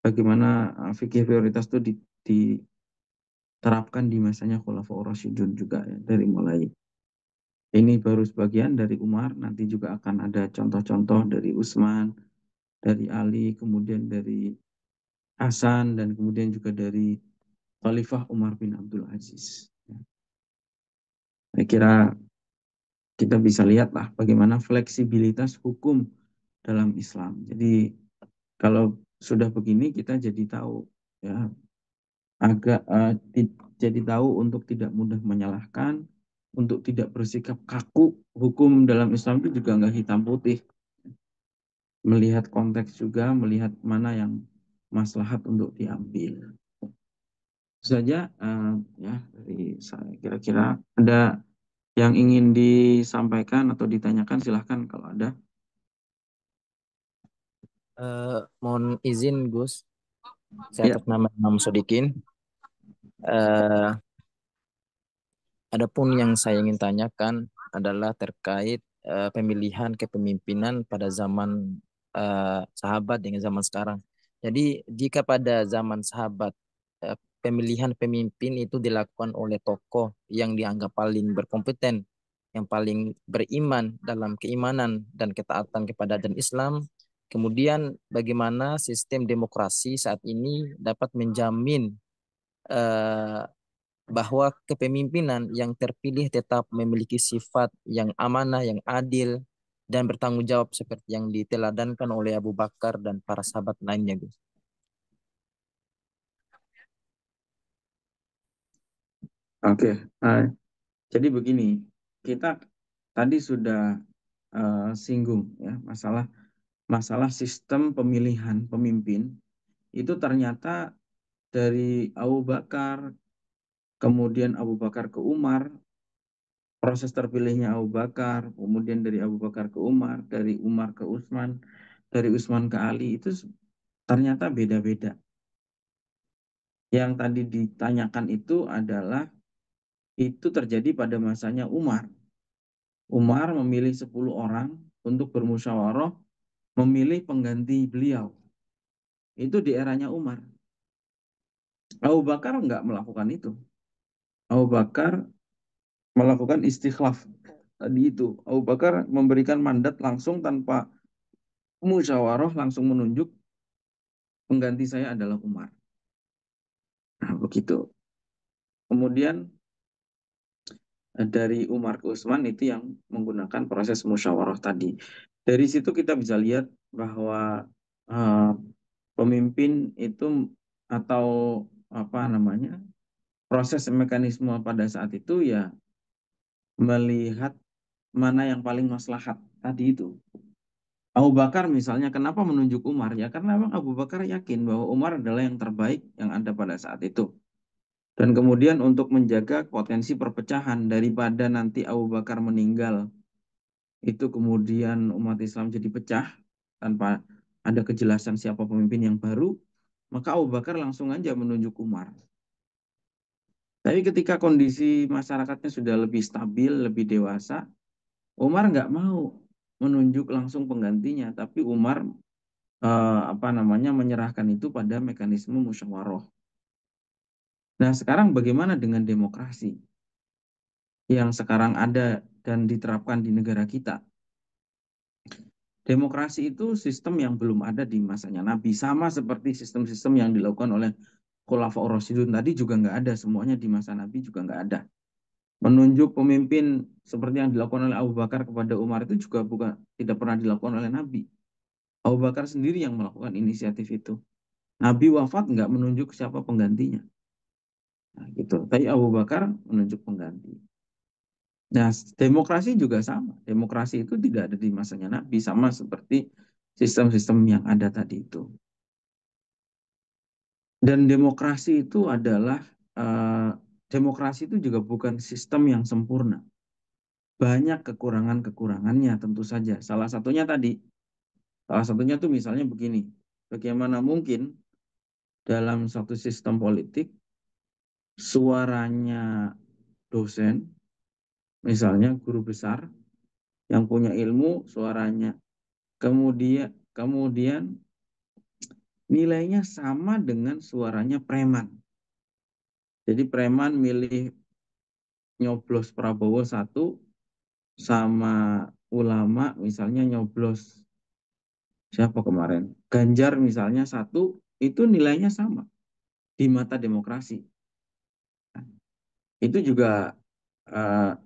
A: bagaimana fikih prioritas itu diterapkan di masanya Khulafaur Rasyidun juga ya, dari mulai ini baru sebagian dari Umar, nanti juga akan ada contoh-contoh dari Utsman, dari Ali, kemudian dari Hasan, dan kemudian juga dari Khalifah Umar bin Abdul Aziz. Saya kira kita bisa lihat lah bagaimana fleksibilitas hukum dalam Islam. Jadi kalau sudah begini kita jadi tahu ya agak jadi tahu untuk tidak mudah menyalahkan, untuk tidak bersikap kaku. Hukum dalam Islam itu juga nggak hitam putih. Melihat konteks juga, melihat mana yang maslahat untuk diambil. Itu saja ya dari saya kira-kira ada yang ingin disampaikan atau ditanyakan silahkan kalau ada.
B: Mohon izin Gus, saya
A: Ya,
B: atas nama Imam Sodikin. Eh, Adapun yang saya ingin tanyakan adalah terkait pemilihan kepemimpinan pada zaman sahabat dengan zaman sekarang. Jadi jika pada zaman sahabat pemilihan pemimpin itu dilakukan oleh tokoh yang dianggap paling berkompeten, yang paling beriman dalam keimanan dan ketaatan kepada dan Islam, kemudian bagaimana sistem demokrasi saat ini dapat menjamin eh, bahwa kepemimpinan yang terpilih tetap memiliki sifat yang amanah, yang adil, dan bertanggung jawab seperti yang diteladankan oleh Abu Bakar dan para sahabat lainnya, Gus.
A: Oke. Nah, jadi begini, kita tadi sudah singgung ya masalah masalah sistem pemilihan pemimpin itu ternyata dari Abu Bakar, kemudian Abu Bakar ke Umar, proses terpilihnya Abu Bakar, kemudian dari Abu Bakar ke Umar, dari Umar ke Utsman, dari Utsman ke Ali itu ternyata beda-beda. Yang tadi ditanyakan itu adalah itu terjadi pada masanya Umar. Umar memilih 10 orang untuk bermusyawarah memilih pengganti beliau. Itu di eranya Umar. Abu Bakar nggak melakukan itu. Abu Bakar melakukan istikhlaf. Tadi itu, Abu Bakar memberikan mandat langsung tanpa musyawarah, langsung menunjuk pengganti saya adalah Umar. Nah, begitu. Kemudian dari Umar ke Utsman itu yang menggunakan proses musyawarah tadi. Dari situ kita bisa lihat bahwa uh, pemimpin itu atau apa namanya proses mekanisme pada saat itu ya melihat mana yang paling maslahat tadi itu. Abu Bakar misalnya kenapa menunjuk Umar ya karena memang Abu Bakar yakin bahwa Umar adalah yang terbaik yang ada pada saat itu. Dan kemudian untuk menjaga potensi perpecahan daripada nanti Abu Bakar meninggal itu kemudian umat Islam jadi pecah tanpa ada kejelasan siapa pemimpin yang baru, maka Abu Bakar langsung aja menunjuk Umar. Tapi ketika kondisi masyarakatnya sudah lebih stabil, lebih dewasa, Umar nggak mau menunjuk langsung penggantinya, tapi Umar apa namanya menyerahkan itu pada mekanisme musyawarah. Nah, sekarang bagaimana dengan demokrasi yang sekarang ada dan diterapkan di negara kita? Demokrasi itu sistem yang belum ada di masanya Nabi, sama seperti sistem-sistem yang dilakukan oleh Khulafaur Rasyidun tadi juga nggak ada, semuanya di masa Nabi juga nggak ada. Menunjuk pemimpin seperti yang dilakukan oleh Abu Bakar kepada Umar itu juga bukan tidak pernah dilakukan oleh Nabi. Abu Bakar sendiri yang melakukan inisiatif itu. Nabi wafat nggak menunjuk siapa penggantinya. Nah, gitu. Tapi Abu Bakar menunjuk pengganti. Nah, demokrasi juga sama. Demokrasi itu tidak ada di masanya Nabi, sama seperti sistem-sistem yang ada tadi itu. Dan demokrasi itu adalah demokrasi itu juga bukan sistem yang sempurna. Banyak kekurangan-kekurangannya tentu saja. Salah satunya tuh misalnya begini. Bagaimana mungkin dalam satu sistem politik suaranya dosen, misalnya guru besar yang punya ilmu suaranya, kemudian nilainya sama dengan suaranya preman. Jadi preman milih nyoblos Prabowo satu sama ulama misalnya nyoblos siapa kemarin Ganjar misalnya satu itu nilainya sama di mata demokrasi. Itu juga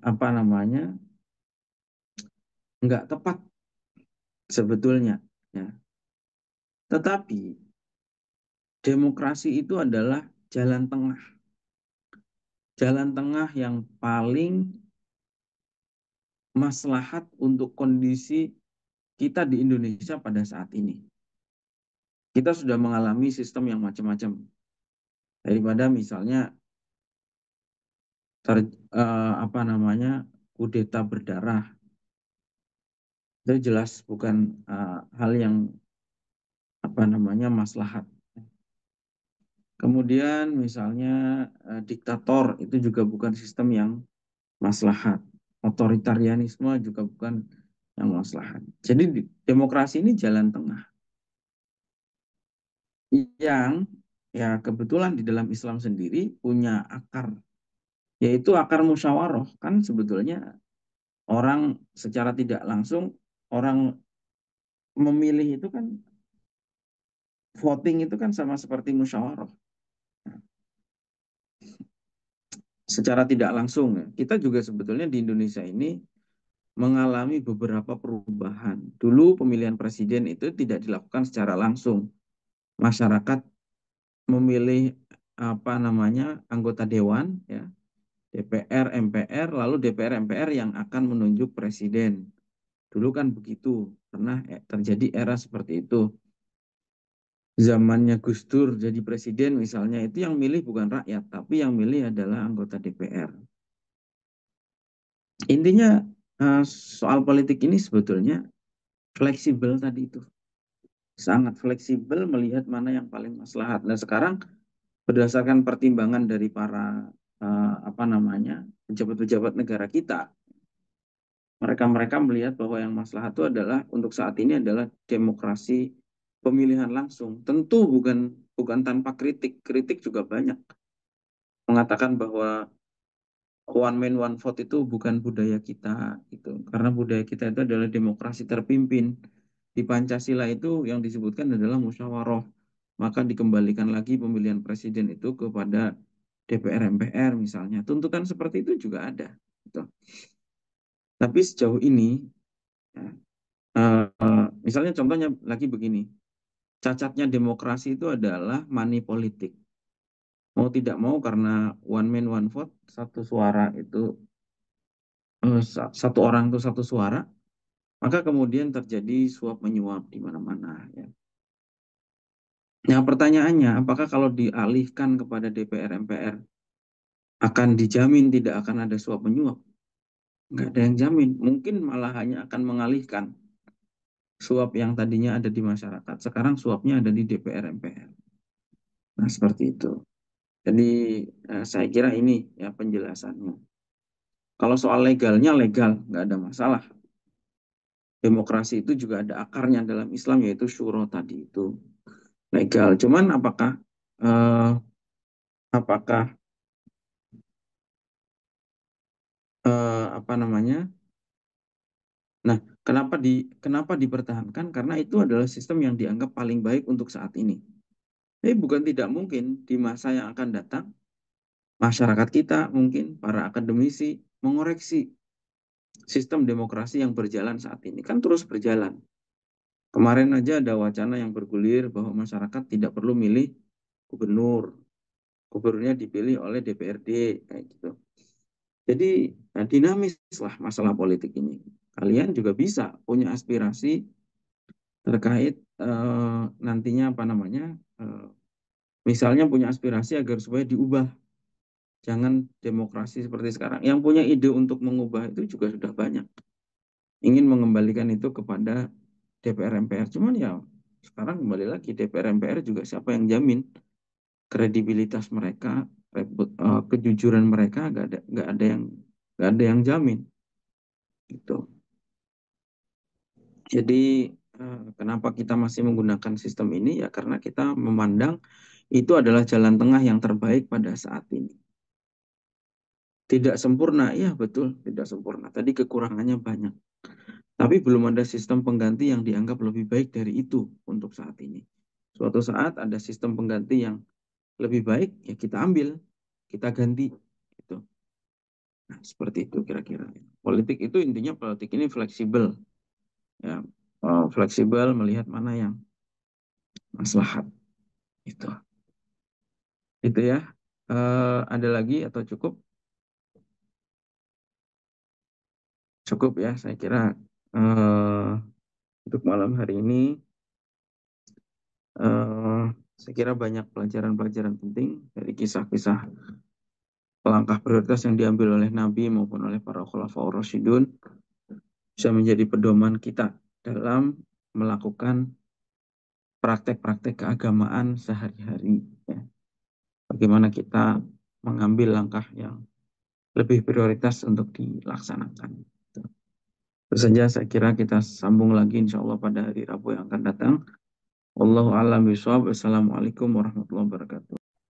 A: apa namanya nggak tepat sebetulnya ya. Tetapi demokrasi itu adalah jalan tengah. Jalan tengah yang paling maslahat untuk kondisi kita di Indonesia pada saat ini. Kita sudah mengalami sistem yang macam-macam. Daripada misalnya ter, apa namanya kudeta berdarah. Itu jelas bukan hal yang apa namanya maslahat. Kemudian misalnya diktator itu juga bukan sistem yang maslahat. Otoritarianisme juga bukan yang maslahat. Jadi demokrasi ini jalan tengah yang ya kebetulan di dalam Islam sendiri punya akar, yaitu akar musyawarah. Kan sebetulnya orang secara tidak langsung orang memilih itu kan voting itu kan sama seperti musyawarah. Secara tidak langsung ya. Kita juga sebetulnya di Indonesia ini mengalami beberapa perubahan. Dulu pemilihan presiden itu tidak dilakukan secara langsung. Masyarakat memilih apa namanya anggota dewan ya DPR, MPR, lalu DPR, MPR yang akan menunjuk presiden. Dulu kan begitu, pernah terjadi era seperti itu. Zamannya Gus Dur jadi presiden misalnya, itu yang milih bukan rakyat, tapi yang milih adalah anggota DPR. Intinya soal politik ini sebetulnya fleksibel tadi itu. Sangat fleksibel melihat mana yang paling maslahat. Nah sekarang berdasarkan pertimbangan dari para apa namanya pejabat-pejabat negara kita, mereka-mereka melihat bahwa yang maslahat itu adalah untuk saat ini adalah demokrasi pemilihan langsung. Tentu bukan bukan tanpa kritik, kritik juga banyak mengatakan bahwa one man one vote itu bukan budaya kita itu, karena budaya kita itu adalah demokrasi terpimpin. Di Pancasila itu yang disebutkan adalah musyawarah, maka dikembalikan lagi pemilihan presiden itu kepada DPR MPR misalnya. Tuntutan seperti itu juga ada gitu. Tapi sejauh ini ya, misalnya contohnya lagi begini, cacatnya demokrasi itu adalah money politik. Mau tidak mau karena one man one vote, satu suara itu satu orang itu satu suara, maka kemudian terjadi suap menyuap di mana-mana ya. Nah, pertanyaannya, apakah kalau dialihkan kepada DPR MPR akan dijamin tidak akan ada suap menyuap? Nggak ada yang jamin. Mungkin malah hanya akan mengalihkan suap yang tadinya ada di masyarakat. Sekarang suapnya ada di DPR MPR. Nah, seperti itu. Jadi saya kira ini ya penjelasannya. Kalau soal legalnya legal, nggak ada masalah. Demokrasi itu juga ada akarnya dalam Islam yaitu syuro tadi itu legal. Cuman eh, apakah apa namanya? Nah, kenapa dipertahankan? Karena itu adalah sistem yang dianggap paling baik untuk saat ini. Tapi bukan tidak mungkin di masa yang akan datang masyarakat kita mungkin para akademisi mengoreksi sistem demokrasi yang berjalan saat ini kan terus berjalan. Kemarin aja ada wacana yang bergulir bahwa masyarakat tidak perlu milih gubernur, gubernurnya dipilih oleh DPRD kayak gitu. Jadi dinamis lah masalah politik ini. Kalian juga bisa punya aspirasi terkait nantinya apa namanya, eh, misalnya punya aspirasi agar supaya diubah, jangan demokrasi seperti sekarang. Yang punya ide untuk mengubah itu juga sudah banyak. Ingin mengembalikan itu kepada DPR MPR. Cuman ya sekarang kembali lagi DPR MPR juga siapa yang jamin kredibilitas mereka, kejujuran mereka nggak ada yang jamin gitu. Jadi kenapa kita masih menggunakan sistem ini ya karena kita memandang itu adalah jalan tengah yang terbaik pada saat ini. Tidak sempurna, ya betul, tidak sempurna. Tadi kekurangannya banyak. Tapi belum ada sistem pengganti yang dianggap lebih baik dari itu untuk saat ini. Suatu saat ada sistem pengganti yang lebih baik, ya kita ambil, kita ganti. Gitu. Nah, seperti itu kira-kira. Politik itu intinya politik ini fleksibel. Ya, fleksibel melihat mana yang maslahat. Itu. Itu ya. Ada lagi atau cukup? Cukup ya, saya kira eh, untuk malam hari ini eh, saya kira banyak pelajaran-pelajaran penting dari kisah-kisah langkah prioritas yang diambil oleh Nabi maupun oleh para khulafaur rasyidun bisa menjadi pedoman kita dalam melakukan praktek-praktek keagamaan sehari-hari. Ya. Bagaimana kita mengambil langkah yang lebih prioritas untuk dilaksanakan. Terus saja saya kira kita sambung lagi insya Allah pada hari Rabu yang akan datang. Wallahu a'lam bishawab. Wassalamualaikum warahmatullahi wabarakatuh.